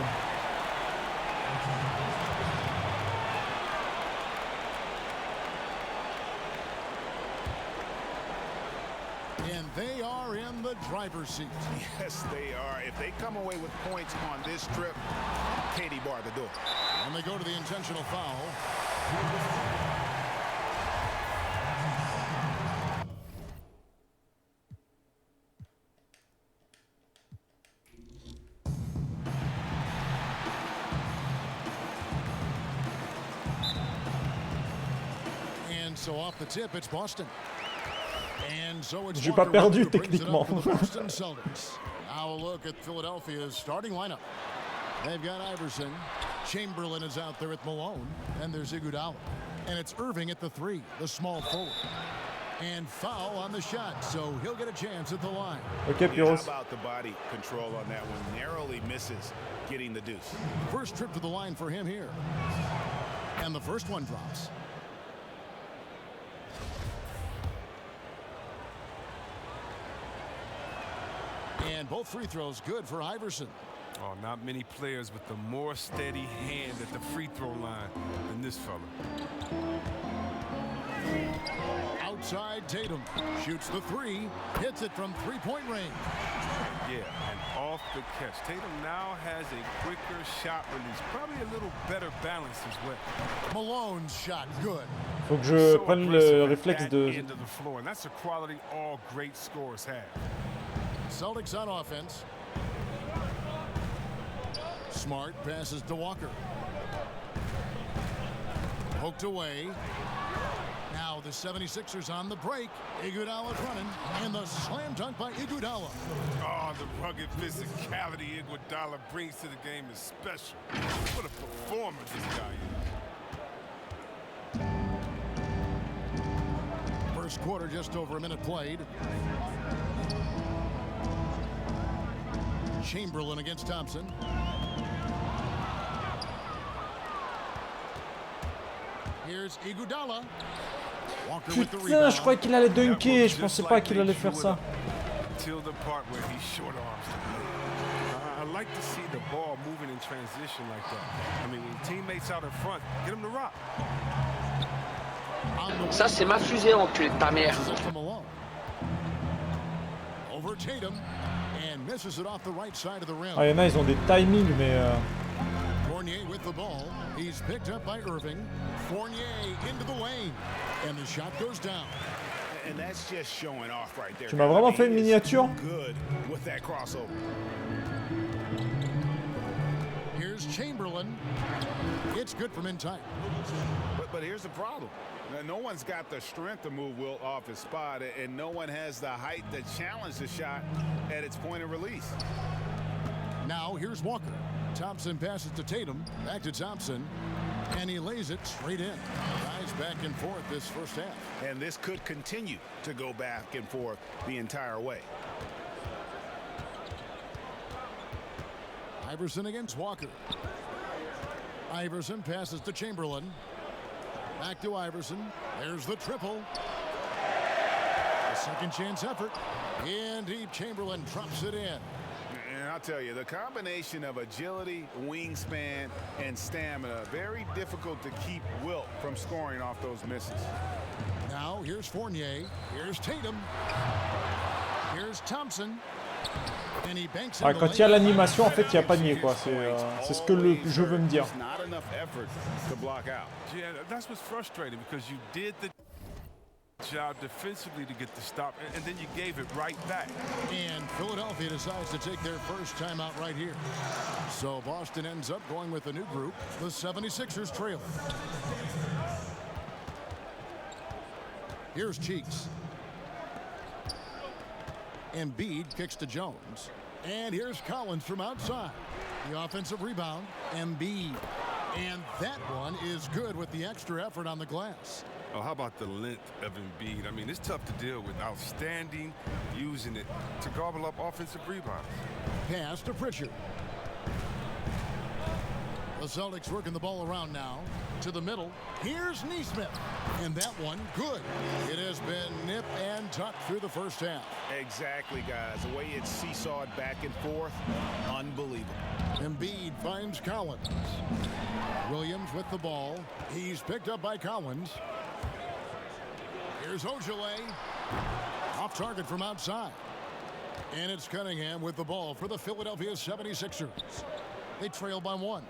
And they are in the driver's seat.
Yes, they are. If they come away with points on this trip, Katie bar the door.
And they go to the intentional foul. And so off the tip, it's Boston. And so it's
J'ai pas perdu techniquement.
Now a look at Philadelphia's starting lineup. They've got Iverson. Chamberlain is out there at Malone. And there's Iguodala. And it's Irving at the 3, the small forward. And foul on the shot, so he'll get a chance at the line.
Ok, Pyros.
How about the body control on that one? Narrowly misses getting the deuce.
First trip to the line for him here. And the first one drops. And both free throws good for Iverson.
Oh, not many players with a more steady hand at the free throw line than this fella.
Outside Tatum shoots the three, hits it from three-point range.
Yeah, and off the catch. Tatum now has a quicker shot release, probably a little better balance as well.
Malone's shot good.
Faut que je prenne le réflexe de.
End of the floor, and that's a quality all great scorers have.
Celtics on offense. Smart passes to Walker. Poked away. Now the 76ers on the break. Iguodala's running, and the slam dunk by Iguodala.
Oh, the rugged physicality Iguodala brings to the game is special. What a performer this guy is.
First quarter, just over a minute played. Chamberlain against Thompson. Here's Iguodala.
Putain, je croyais qu'il allait dunker, je pensais pas qu'il allait faire ça.
Until the part where he short arms the play. I like to see the ball moving in transition like that. I mean, when teammates out in front, get him to rock.
Ça, c'est ma fusée, enculé de ta mère.
Over Tatum and misses it off the right side of the rim.
Ah, il y en a, ils ont des timings, mais.
Fournier with the ball. He's picked up by Irving. Fournier into the lane. And the shot goes down.
And that's just showing off right there.
Tu m'as vraiment fait une miniature?
Good with that crossover.
Here's Chamberlain. It's good from inside.
But here's the problem. No one's got the strength to move Wilt off his spot, and no one has the height to challenge the shot at its point of release.
Now here's Walker. Thompson passes to Tatum. Back to Thompson. And he lays it straight in. Guys back and forth this first half.
And this could continue to go back and forth the entire way.
Iverson against Walker. Iverson passes to Chamberlain. Back to Iverson. There's the triple. A second chance effort. In deep, Chamberlain drops it in.
And I'll tell you, the combination of agility, wingspan, and stamina, very difficult to keep Wilt from scoring off those misses.
Now here's Fournier. Here's Tatum. Here's Thompson. And he banks
Ah, quand il y a l'animation, en fait, il n'y a pas nier, quoi. C'est ce que le jeu veut me dire.
Not enough effort to block out.
Yeah, that's what's frustrating because you did the job defensively to get the stop, and then you gave it right back.
And Philadelphia decides to take their first timeout right here. So Boston ends up going with a new group. The 76ers trail. Here's Cheeks. Embiid kicks to Jones. And here's Collins from outside. The offensive rebound, Embiid. And that one is good with the extra effort on the glass.
Oh, how about the length of Embiid? I mean, it's tough to deal with. Outstanding, using it to gobble up offensive rebounds.
Pass to Pritchard. The Celtics working the ball around now. To the middle. Here's Nesmith. And that one, good. It has been nip and tuck through the first half.
Exactly, guys. The way it's seesawed back and forth, unbelievable.
Embiid finds Collins. Williams with the ball. He's picked up by Collins. Here's Ojale. Off target from outside. And it's Cunningham with the ball for the Philadelphia 76ers. They trail by one.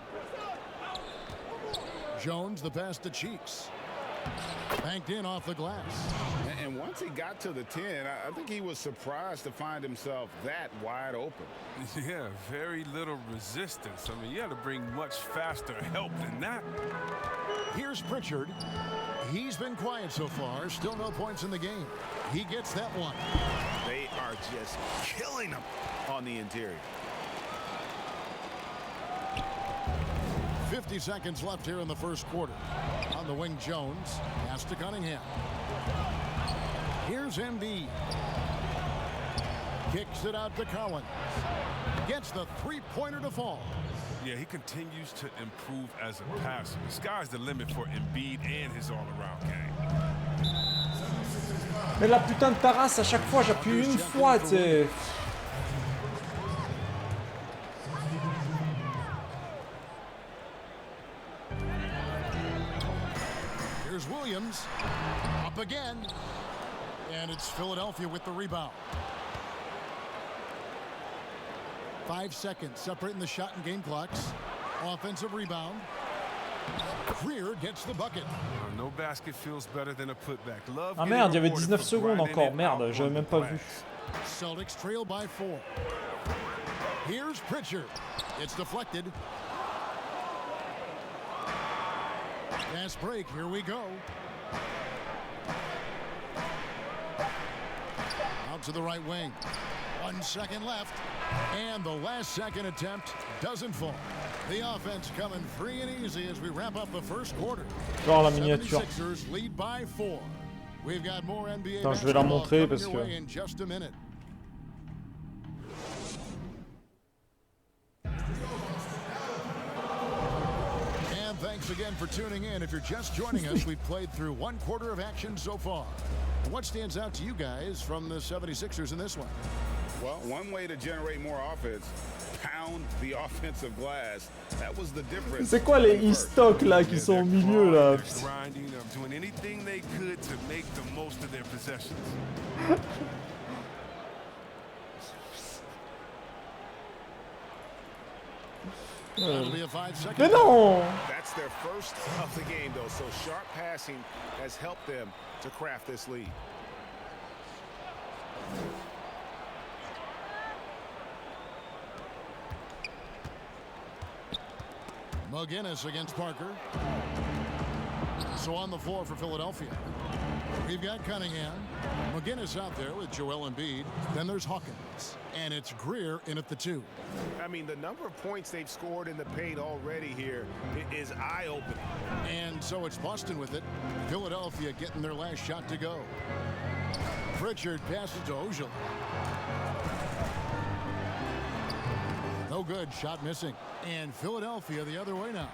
Jones, the pass to Cheeks. Banked in off the glass.
And once he got to the 10, I think he was surprised to find himself that wide open.
Yeah, very little resistance. I mean, you had to bring much faster help than that.
Here's Pritchard. He's been quiet so far. Still no points in the game. He gets that one.
They are just killing him on the interior.
50 seconds left here in the first quarter. On the wing, Jones. Pass to Cunningham. Here's Embiid. Kicks it out to Collins. Gets the three-pointer to fall.
Yeah, he continues to improve as a passer. The sky's the limit for Embiid and his all-around game.
Mais la putain de Taras, à chaque fois, j'appuie une fois, tu sais.
Here's Williams. Up again. And it's Philadelphia with the rebound. 5 seconds separating the shot and game clocks. Offensive rebound. Greer gets the bucket.
No basket feels better than a putback. Love
Ah merde, il y avait 19 secondes encore. Merde, j'avais même pas vu.
Celtics trail by 4. Here's Pritchard. It's deflected. Fast break. Here we go. Out to the right wing. 1 second left. And the last second attempt doesn't fall. The offense coming free and easy as we wrap up the first quarter.
Genre la miniature.
76ers lead by 4. We've got more NBA.
Attends, je vais la montrer parce que
in just a minute. And thanks again for tuning in. If you're just joining us, we've played through 1 quarter of action so far. What stands out to you guys from the 76ers in this one?
Well, one way to generate more offense, pound the offensive glass. That was the difference.
C'est quoi les e-stock là qui sont au milieu là?
Grinding, doing anything they could to make the most of their possessions.
Mais non!
That's their first of the game though, so sharp passing has helped them to craft this lead.
McGinnis against Parker. So on the floor for Philadelphia. We've got Cunningham. McGinnis out there with Joel Embiid. Then there's Hawkins. And it's Greer in at the 2.
I mean, the number of points they've scored in the paint already here is eye-opening.
And so it's Boston with it. Philadelphia getting their last shot to go. Pritchard passes to Ojala. No good. Shot missing. And Philadelphia the other way now.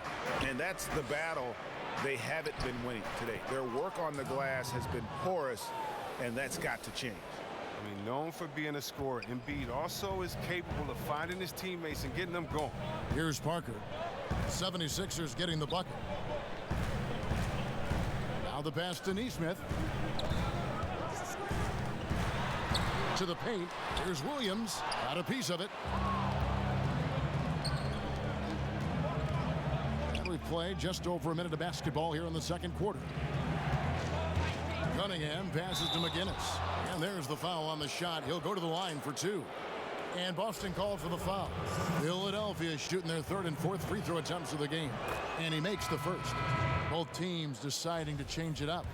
And that's the battle they haven't been winning today. Their work on the glass has been porous, and that's got to change.
I mean, known for being a scorer, Embiid also is capable of finding his teammates and getting them going.
Here's Parker. 76ers getting the bucket. Now the pass to Nesmith. To the paint. Here's Williams. Got a piece of it. Play just over a minute of basketball here in the second quarter. Cunningham passes to McGinnis. And there's the foul on the shot. He'll go to the line for 2. And Boston called for the foul. Philadelphia shooting their 3rd and 4th free throw attempts of the game. And he makes the first. Both teams deciding to change it up.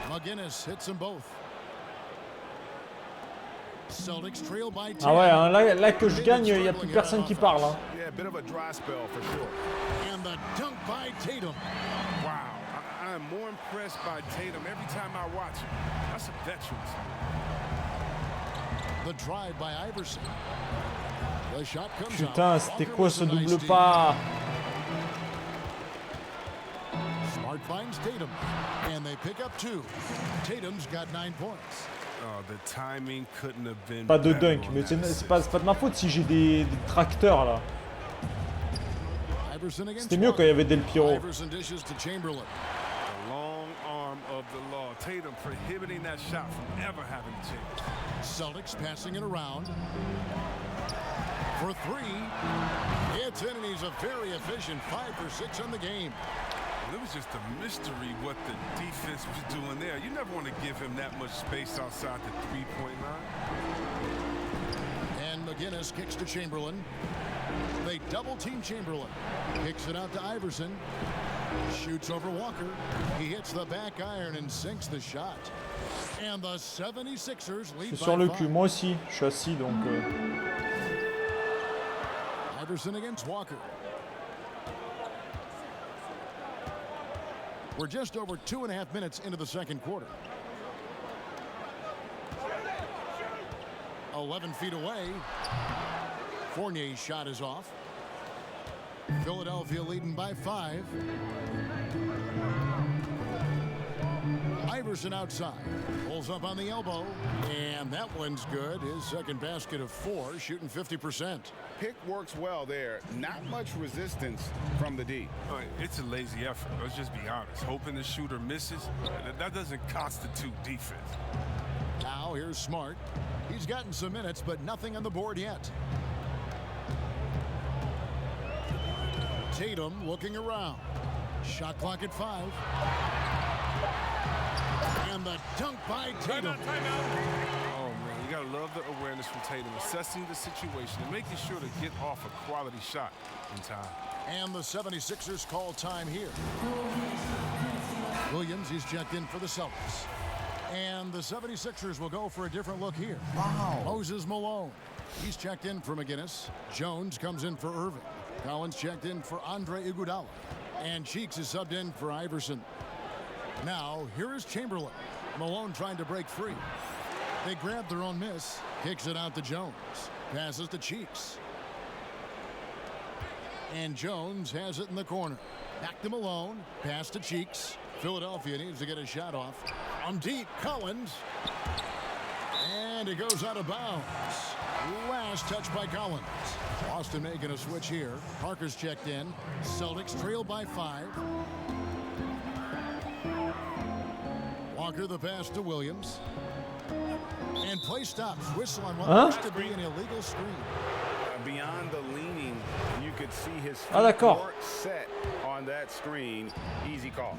McGinnis hits them both. Celtics trail by 10.
Ah ouais, hein, là que je gagne, il n'y a plus personne qui parle. Hein.
Yeah, a bit of a dry spell for sure.
And the dunk by Tatum.
Wow, I am more impressed by Tatum every time I watch him. That's a veteran.
The drive by Iverson. The shot comes
Putain, c'était quoi ce double pas?
Smart finds Tatum. And they pick up 2. Tatum's got 9 points.
Oh, the timing couldn't have been
Pas de dunk, mais c'est pas de ma faute si j'ai des tracteurs là. C'était mieux quand il y avait Del Piero.
Iverson dishes to Chamberlain.
The long arm of the law. Tatum prohibiting that shot from ever having a chance.
Celtics passing it around. For 3. It's in, and he's a very efficient 5 for 6 on the game.
It was just a mystery what the defense was doing there. You never want to give him that much space outside the three-point line.
And McGinnis kicks to Chamberlain. They double-team Chamberlain. Kicks it out to Iverson. Shoots over Walker. He hits the back iron and sinks the shot. And the 76ers lead by 5.
Je suis sur le cul, moi aussi. Je suis assis donc.
Iverson against Walker. We're just over 2.5 minutes into the second quarter. 11 feet away. Fournier's shot is off. Philadelphia leading by 5. Iverson outside. Pulls up on the elbow. And that one's good. His second basket of 4, shooting 50%.
Pick works well there. Not much resistance from the D.
It's a lazy effort. Let's just be honest. Hoping the shooter misses, that doesn't constitute defense.
Now here's Smart. He's gotten some minutes, but nothing on the board yet. Tatum looking around. Shot clock at 5. And the dunk by Tatum.
Oh, man, you got to love the awareness from Tatum, assessing the situation and making sure to get off a quality shot in time.
And the 76ers call time here. Williams, he's checked in for the Celtics. And the 76ers will go for a different look here. Wow. Moses Malone. He's checked in for McGinnis. Jones comes in for Irving. Collins checked in for Andre Iguodala. And Cheeks is subbed in for Iverson. Now, here is Chamberlain. Malone trying to break free. They grab their own miss. Kicks it out to Jones. Passes to Cheeks. And Jones has it in the corner. Back to Malone. Pass to Cheeks. Philadelphia needs to get a shot off. From deep, Collins. And it goes out of bounds. Last touch by Collins. Boston making a switch here. Parker's checked in. Celtics trail by 5. Walker the pass to Williams. And play stops. Whistle on what looks to be an illegal screen.
Beyond the leaning, you could see his feet weren't set on that screen. Easy call.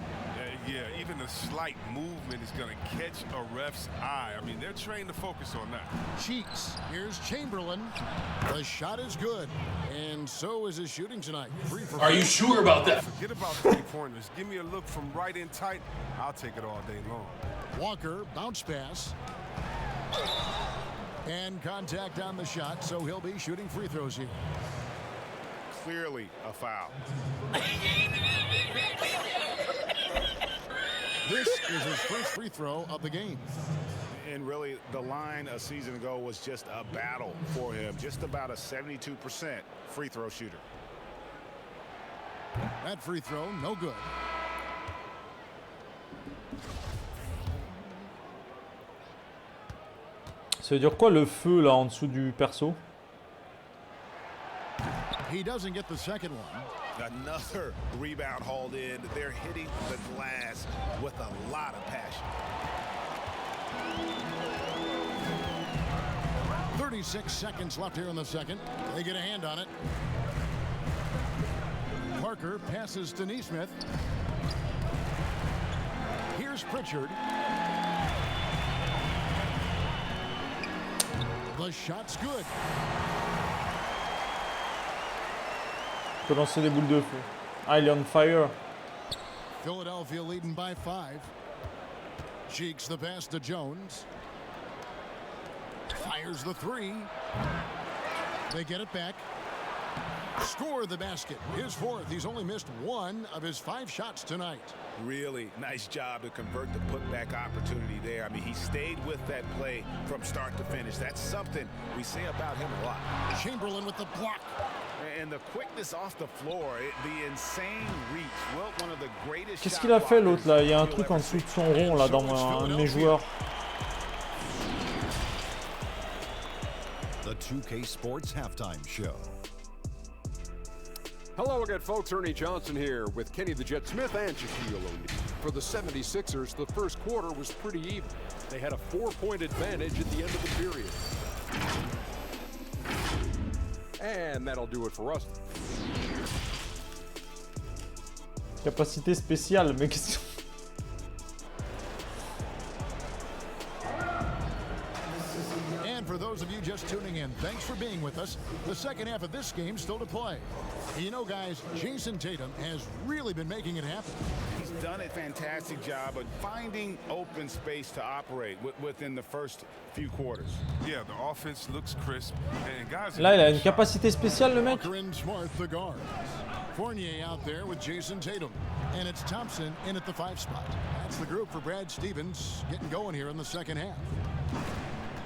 Yeah, even a slight movement is going to catch a ref's eye. I mean, they're trained to focus on that.
Cheeks. Here's Chamberlain. The shot is good. And so is his shooting tonight. 3 for 4.
Are you sure about that?
Forget about three-pointers. Give me a look from right in tight. I'll take it all day long.
Walker, bounce pass. And contact on the shot, so he'll be shooting free throws here.
Clearly a foul.
This is his first free throw of the game.
And really, the line a season ago was just a battle for him. Just about a 72% free throw shooter.
That free throw, no good.
Ça veut dire quoi le feu là en dessous du perso?
He doesn't get the second one.
Another rebound hauled in. They're hitting the glass with a lot of passion.
36 seconds left here in the second. They get a hand on it. Parker passes to Neesmith. Here's Pritchard. The shot's good.
Peut lancer des boules de feu. Ah, il est on fire.
Philadelphia leading by 5. Cheeks the pass to Jones. Fires the 3. They get it back. Score the basket. His 4th. He's only missed 1 of his 5 shots tonight.
Really nice job to convert the putback opportunity there. I mean, he stayed with that play from start to finish. That's something we say about him a lot.
Chamberlain with the block.
And the quickness off the floor, the insane reach. Well, one of the greatest.
Qu'est-ce qu'il a fait l'autre là? Il y a un truc en dessous de son rond là dans un de mes joueurs.
The 2K Sports Halftime Show.
Hello again, folks. Ernie Johnson here with Kenny the Jet Smith and Shaquille O'Neal. For the 76ers, the first quarter was pretty even. They had a 4-point advantage at the end of the period. And that'll do it for us.
Capacité spéciale, mais qu'est-ce que...
And for those of you just tuning in, thanks for being with us. The second half of this game still to play. You know, guys, Jason Tatum has really been making it happen.
He's done a fantastic job of finding open space to operate within the first few quarters.
Yeah, the offense looks crisp. And guys,
là, il a une capacité spéciale, le mec.
Smart, the guard. Fournier out there with Jason Tatum. And it's Thompson in at the 5 spot. That's the group for Brad Stevens getting going here in the second half.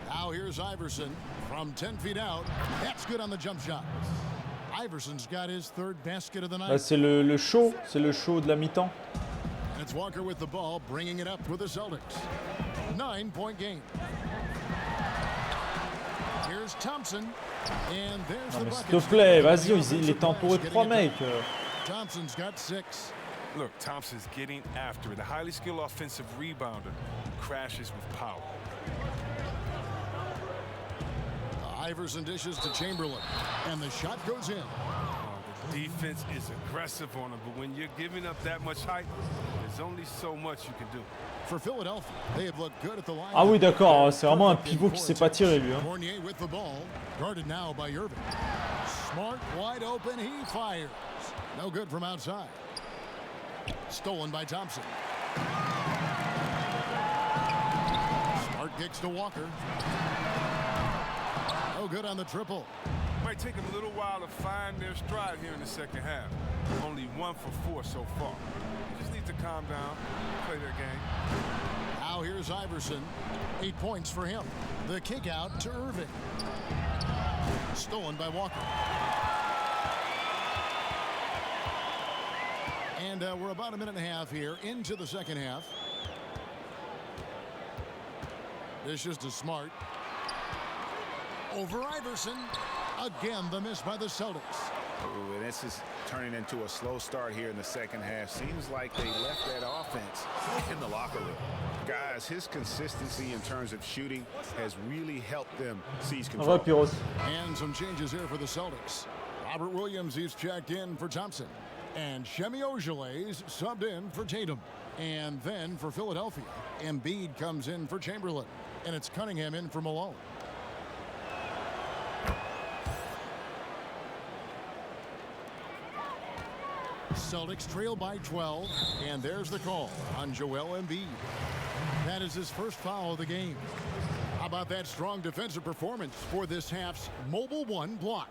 Now here's Iverson from 10 feet out. That's good on the jump shot. Iverson's got his 3rd basket of the night.
Bah, c'est le show. C'est le show de la mi-temps.
And it's Walker with the ball, bringing it up for the Celtics. 9-point game. Here's Thompson. And there's
Non,
the
mais
bucket.
s'il te plaît, vas-y, il est entouré de 3 mecs.
Thompson's got 6.
Look, Thompson's getting after it. A highly skilled offensive rebounder crashes with power.
Iverson dishes to Chamberlain, and the shot goes in.
The defense is aggressive on him, but when you're giving up that much height, there's only so much you can do.
For Philadelphia, they have looked good at the line.
Ah oui, d'accord, c'est vraiment un pivot qui sait pas tirer, lui. Hein.
Fournier with the ball, guarded now by Irving. Smart, wide open, he fires. No good from outside. Stolen by Thompson. Smart kicks to Walker. No good on the triple.
Might take them a little while to find their stride here in the second half. Only 1 for 4 so far. They just need to calm down, play their game.
Now here's Iverson. 8 points for him. The kick out to Irving. Stolen by Walker. And we're about a minute and a half here into the second half. Dishes to Smart. Over Iverson. Again, the miss by the Celtics.
Ooh, and this is turning into a slow start here in the second half. Seems like they left that offense in the locker room. Guys, his consistency in terms of shooting has really helped them seize control.
And some changes here for the Celtics. Robert Williams, he's checked in for Thompson. And Shemi Ojeley's subbed in for Tatum. And then for Philadelphia, Embiid comes in for Chamberlain. And it's Cunningham in for Malone. Celtics trail by 12, and there's the call on Joel Embiid. That is his first foul of the game. How about that strong defensive performance for this half's Mobile One block?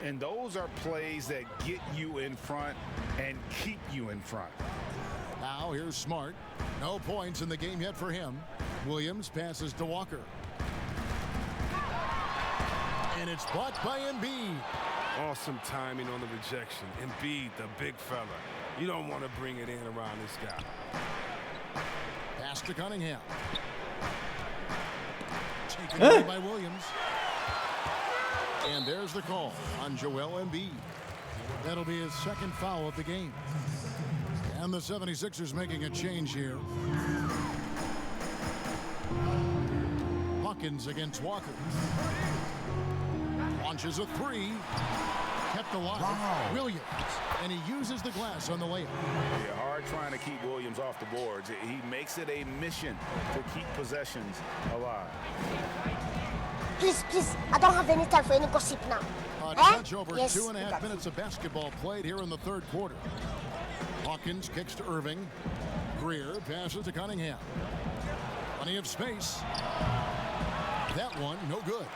And those are plays that get you in front and keep you in front.
Now here's Smart. No points in the game yet for him. Williams passes to Walker. And it's blocked by Embiid.
Awesome timing on the rejection. Embiid, the big fella. You don't want to bring it in around this guy.
Pass to Cunningham. Taken away by Williams. And there's the call on Joel Embiid. That'll be his second foul of the game. And the 76ers making a change here. Hawkins against Walker. Launches a 3. Kept alive. Wow. Williams. And he uses the glass on the layup.
Yeah, hard trying to keep Williams off the boards. He makes it a mission to keep possessions alive.
Please, I don't have any time for any gossip now.
Touch over 2.5 minutes of basketball played here in the third quarter. Hawkins kicks to Irving. Greer passes to Cunningham. Plenty of space. That one, no good.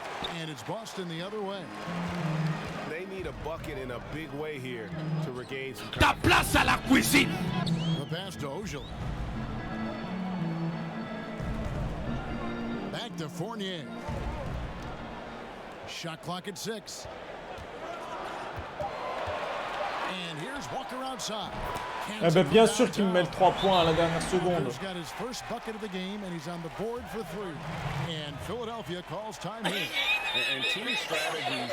And it's Boston the other way.
They need a bucket in a big way here to regain some
Ta place à la cuisine.
The pass to Ojeley. Back to Fournier. Shot clock at 6. And here's Walker outside.
Eh ben bien sûr qu'il me met le 3 points à la dernière seconde.
He's got his first bucket of the game, and he's on the board for 3. And Philadelphia calls time here.
And team strategies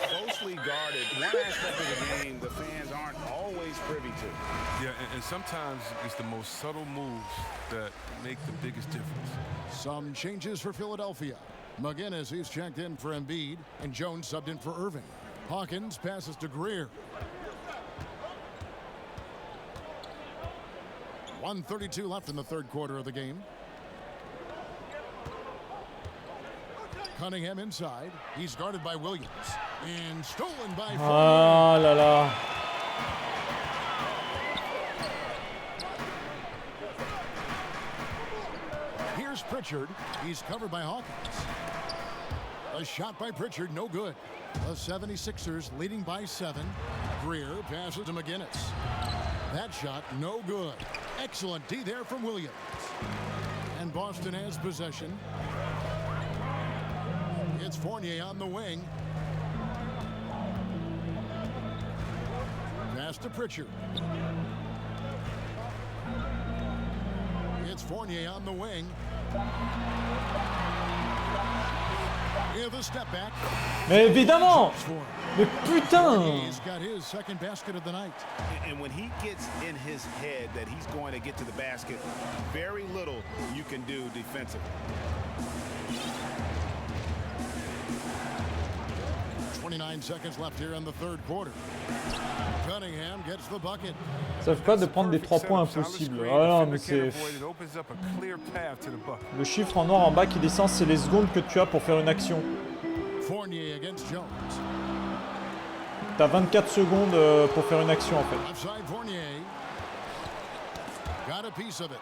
closely guarded. One aspect of the game the fans aren't always privy to.
Yeah, and sometimes it's the most subtle moves that make the biggest difference.
Some changes for Philadelphia. McGinnis, he's checked in for Embiid, and Jones subbed in for Irving. Hawkins passes to Greer. 1:32 left in the third quarter of the game. Cunningham inside. He's guarded by Williams. And stolen by Fournier.
Ah là là.
Here's Pritchard. He's covered by Hawkins. A shot by Pritchard, no good. The 76ers leading by 7. Greer passes to McGinnis. That shot no good. Excellent D there from Williams. And Boston has possession. It's Fournier on the wing. Pass to Pritchard. It's Fournier on the wing. With a step back.
Mais évidemment! Mais putain!
He's got his second basket of the night.
And when he gets in his head that he's going to get to the basket, very little you can do defensively.
29 seconds left here in the third quarter. Cunningham gets the bucket.
Ça fait pas de prendre des 3 points impossibles. Ah non, mais c'est... Le chiffre en noir en bas qui descend, c'est les secondes que tu as pour faire une action.
Fournier against Jones.
T'as 24 secondes pour faire une action en fait.
Offside Fournier. Got a piece of it.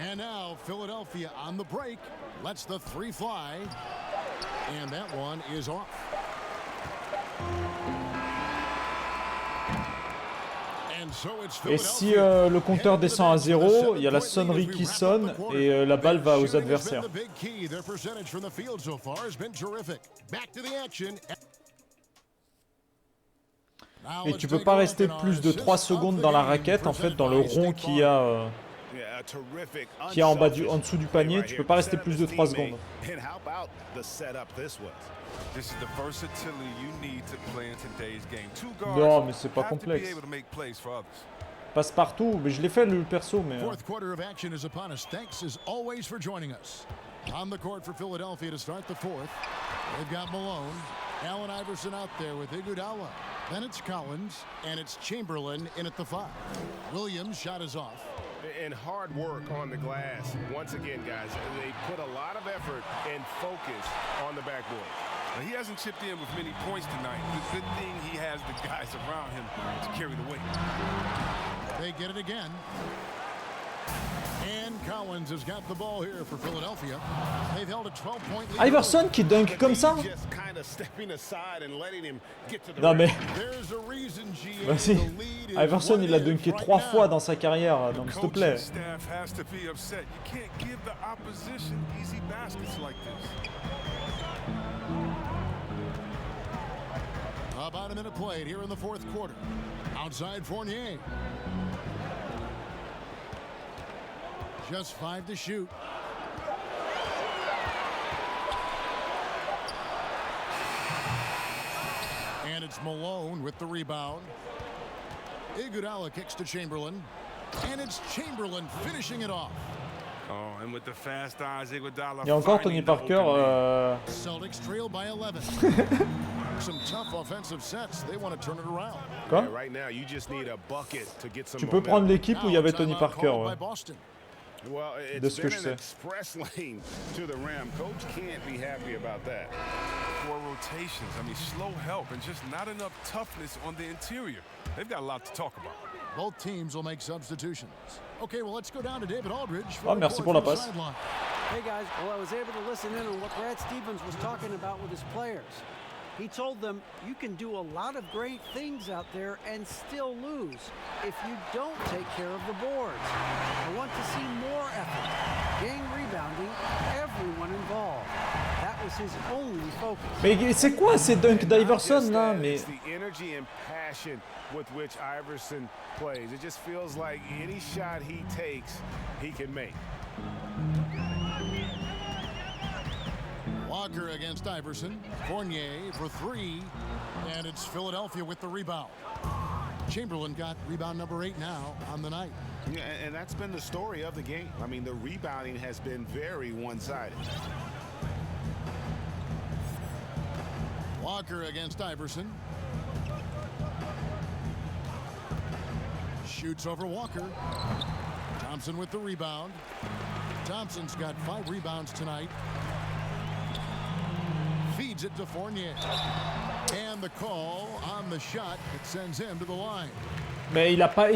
And now Philadelphia on the break. Lets the three fly. And that one is off.
Et si le compteur descend à 0, il y a la sonnerie qui sonne et la balle va aux adversaires. Et tu peux pas rester plus de 3 secondes dans la raquette, en fait, dans le rond qu'il y a en dessous du panier, tu peux pas rester plus de 3 secondes. Non, mais c'est pas complexe. Passe partout, mais je l'ai fait le perso, mais...
Fourth quarter of action is upon us. Thanks as always for joining us. On the court for Philadelphia to start the fourth. They've got Malone. Allen Iverson out there with Iguodala. Then it's Collins, and it's Chamberlain in at the 5. Williams' shot is off.
And hard work on the glass. Once again, guys, they put a lot of effort and focus on the backboard.
Now, he hasn't chipped in with many points tonight. The good thing he has the guys around him to carry the weight.
They get it again. And Collins has got the ball here for Philadelphia. They've held a 12-point lead.
Iverson qui dunk comme ça? Non mais... Vas-y. Iverson il a dunké 3 fois dans sa carrière, donc s'il te plaît.
About a minute played here in the fourth quarter. Outside Fournier. Just 5 to shoot. And it's Malone with the rebound. Iguodala kicks to Chamberlain. And it's Chamberlain finishing it off.
Oh, and with the fast eyes, Iguodala.
Il y a encore Tony Parker.
Celtics trail by 11. Some tough offensive sets. They want to turn it around.
Quoi? Tu peux prendre l'équipe où il y avait Tony Parker, ouais. De ce que je sais.
Four rotations. I mean, slow help and just not enough toughness on the interior. They've got a lot to talk about.
Both teams will make substitutions. Okay, well, let's go down to David Aldridge.
Ah, merci pour la passe.
Hey guys, well, I was able to listen in on what Brad Stevens was talking about with his players. He told them you can do a lot of great things out there and still lose if you don't take care of the boards. I want to see more effort, gang rebounding, everyone involved. That was his only focus.
Mais c'est quoi ces dunks d'Iverson là? Mais
with which Iverson plays. It just feels like any shot he takes, he can make.
Walker against Iverson. Fournier for 3. And it's Philadelphia with the rebound. Chamberlain got rebound number 8 now on the night.
Yeah, and that's been the story of the game. I mean, the rebounding has been very one-sided.
Walker against Iverson. Shoots over Walker. Thompson with the rebound. Thompson's got 5 rebounds tonight. Feeds it to Fournier. And the call on the shot that sends him to the line.
Mais il a pas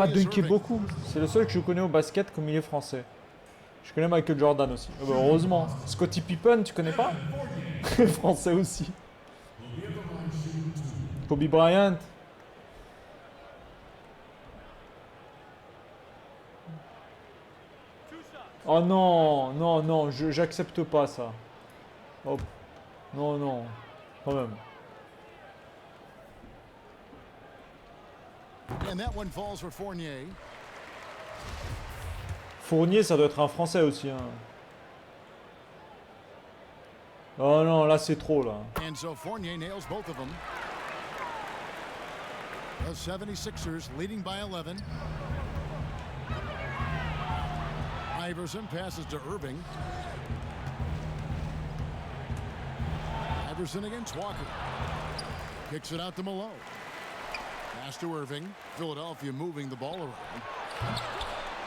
dunké beaucoup. C'est le seul que je connais au basket comme il est français. Je connais Michael Jordan aussi. Oh bah heureusement. Scottie Pippen, tu connais pas? Français aussi. Kobe Bryant. Oh non, non, non, j'accepte pas ça. Hop. Non, non, quand même.
And that one falls for Fournier.
Fournier, ça doit être un Français aussi. Hein. Oh non, là c'est trop là.
And so Fournier nails both of them. The 76ers leading by 11. Iverson passes to Irving. Iverson against Walker. Kicks it out to Malone. Pass to Irving. Philadelphia moving the ball around.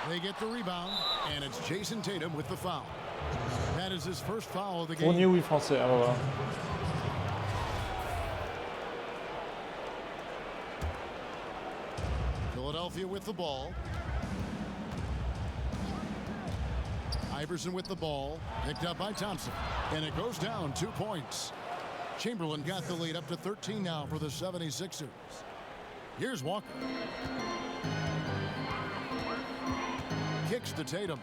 They get the rebound, and it's Jason Tatum with the foul. That is his first foul of the game.
Fournier, oui, français. Ah, voilà.
Philadelphia with the ball. Iverson with the ball, picked up by Thompson, and it goes down 2 points. Chamberlain got the lead up to 13 now for the 76ers. Here's Walker. Kicks to Tatum.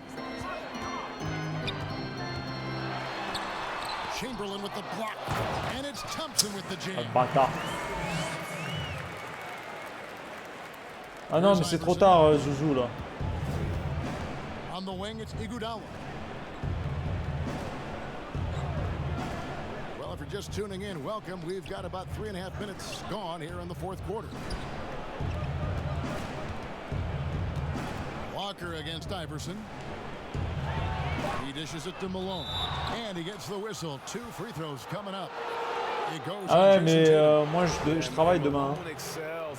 Chamberlain with the block, and it's Thompson with the jam.
Ah non, mais c'est trop tard, Zouzou, là.
On the wing, it's Iguodala. Well, if you're just tuning in, welcome. We've got about 3.5 minutes gone here in the fourth quarter. Walker against Iverson. He dishes it to Malone. And he gets the whistle. 2 free throws coming up. It goes
ah ouais, mais moi je travaille demain. Hein.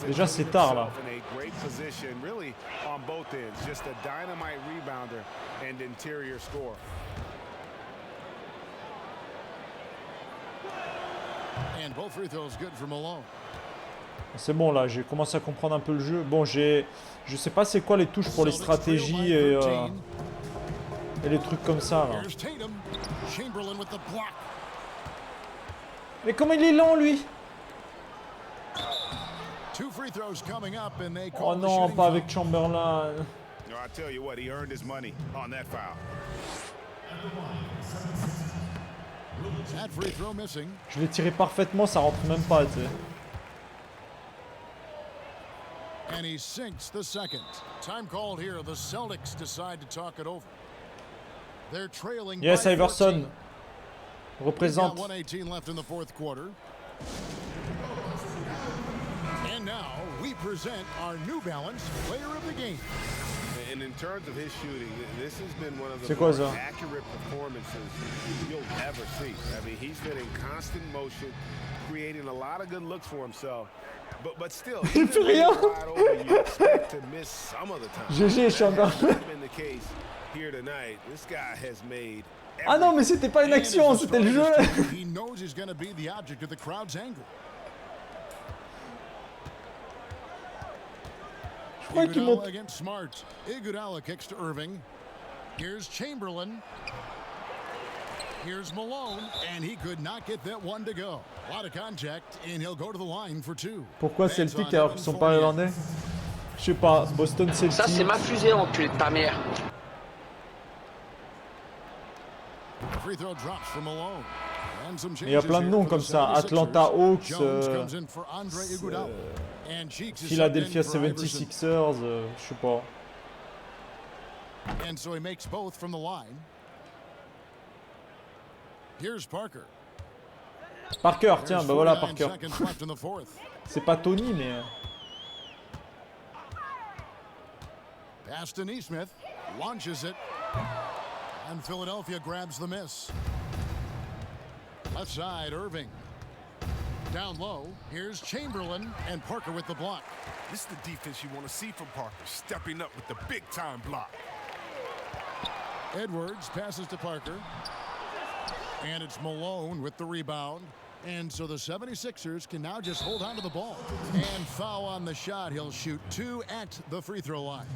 Déjà c'est tard là.
Really on both ends, just a dynamite rebounder and interior score.
And both free throws good for Malone.
C'est bon là, j'ai commencé à comprendre un peu le jeu. Bon, je sais pas c'est quoi les touches pour les stratégies et les trucs comme ça là. Mais comment il est lent lui? Oh non, pas avec Chamberlain.
No, I tell you what, he earned his money on that foul.
That free throw missing.
Je l'ai tiré parfaitement, ça rentre même pas, tu sais.
And he sinks the second. Time called here. The Celtics decide to talk it over. They're trailing.
Yes, Iverson représente.
1:18 left in the fourth quarter. And now we present our New Balance Player of the Game.
And in terms of his shooting, this has been one of the
more
accurate performances you'll ever see. I mean, he's been in constant motion, creating a lot of good looks for himself. But still,
il fait rien.
You expect to miss some of the time.
GG, Chamberlain.
Been the case here tonight. This guy has made.
Ah non, mais c'était pas une action, c'était le jeu.
He knows he's going to be the object of the crowd's anger. Iguodala against Smart. Iguodala kicks to Irving. Here's Chamberlain. Here's Malone, and he could not get that one to go. A lot of contact, and he'll go to the line for 2.
Pourquoi Celtic alors qu'ils sont pas irlandais? Je sais pas. Boston Celtic.
Ça c'est ma fusée, enculé de ta mère.
Free throw drops for Malone.
Il y a plein de noms comme ça. Atlanta Hawks, Philadelphia 76ers, je sais pas.
And so he makes both from the line. Here's Parker.
Parker, tiens, bah voilà Parker. C'est pas Tony, mais.
Pass to Neesmith, launches it, and Philadelphia grabs the miss. Left side, Irving. Down low, here's Chamberlain, and Parker with the block.
This is the defense you want to see from Parker, stepping up with the big-time block.
Edwards passes to Parker. And it's Malone with the rebound. And so the 76ers can now just hold on to the ball. And foul on the shot. He'll shoot 2 at the free throw line.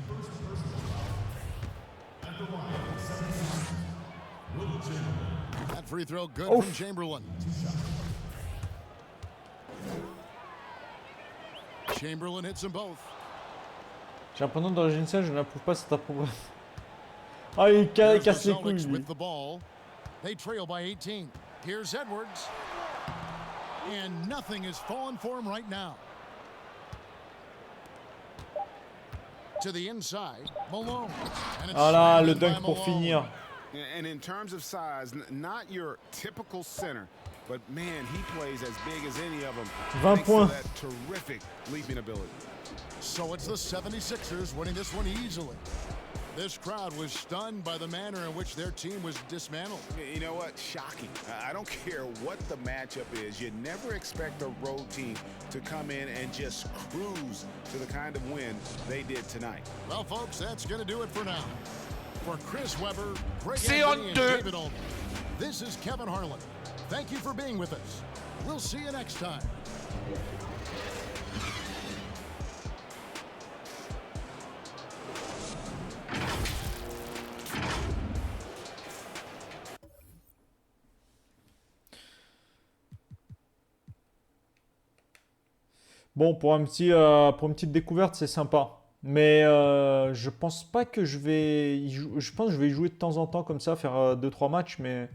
That free throw good from Chamberlain. Chamberlain hits them both.
J'ai l'impression d'origine saine, je n'approuve pas cette approbation. Ah, il
Here's the
casse les couilles,
Celtics
lui.
with the ball. They trail by 18. Here's Edwards. And nothing is falling for him right now. To the inside, Malone. And it's
Ah là, le
slammed in
dunk
by
pour
Malone.
finir.
And in terms of size, not your typical center, but man, he plays as big as any of them.
20 points.
That terrific leaping ability.
So it's the 76ers winning this one easily. This crowd was stunned by the manner in which their team was dismantled.
You know what? Shocking. I don't care what the matchup is. You never expect a road team to come in and just cruise to the kind of win they did tonight.
Well, folks, that's going to do it for now. For Chris Webber, Greg
Saiyan
Anthony, and
2.
David Aldridge, this is Kevin Harlan. Thank you for being with us. We'll see you next time.
Bon, pour une petite découverte, c'est sympa. Mais je pense pas que je vais je pense que je vais y jouer de temps en temps comme ça, faire 2-3 matchs, mais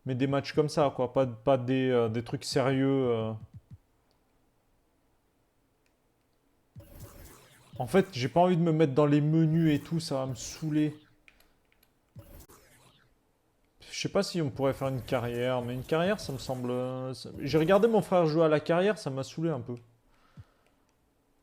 des matchs comme ça, quoi. Pas des trucs sérieux. En fait, j'ai pas envie de me mettre dans les menus et tout, ça va me saouler. Je sais pas si on pourrait faire une carrière, mais une carrière, ça me semble... J'ai regardé mon frère jouer à la carrière, ça m'a saoulé un peu.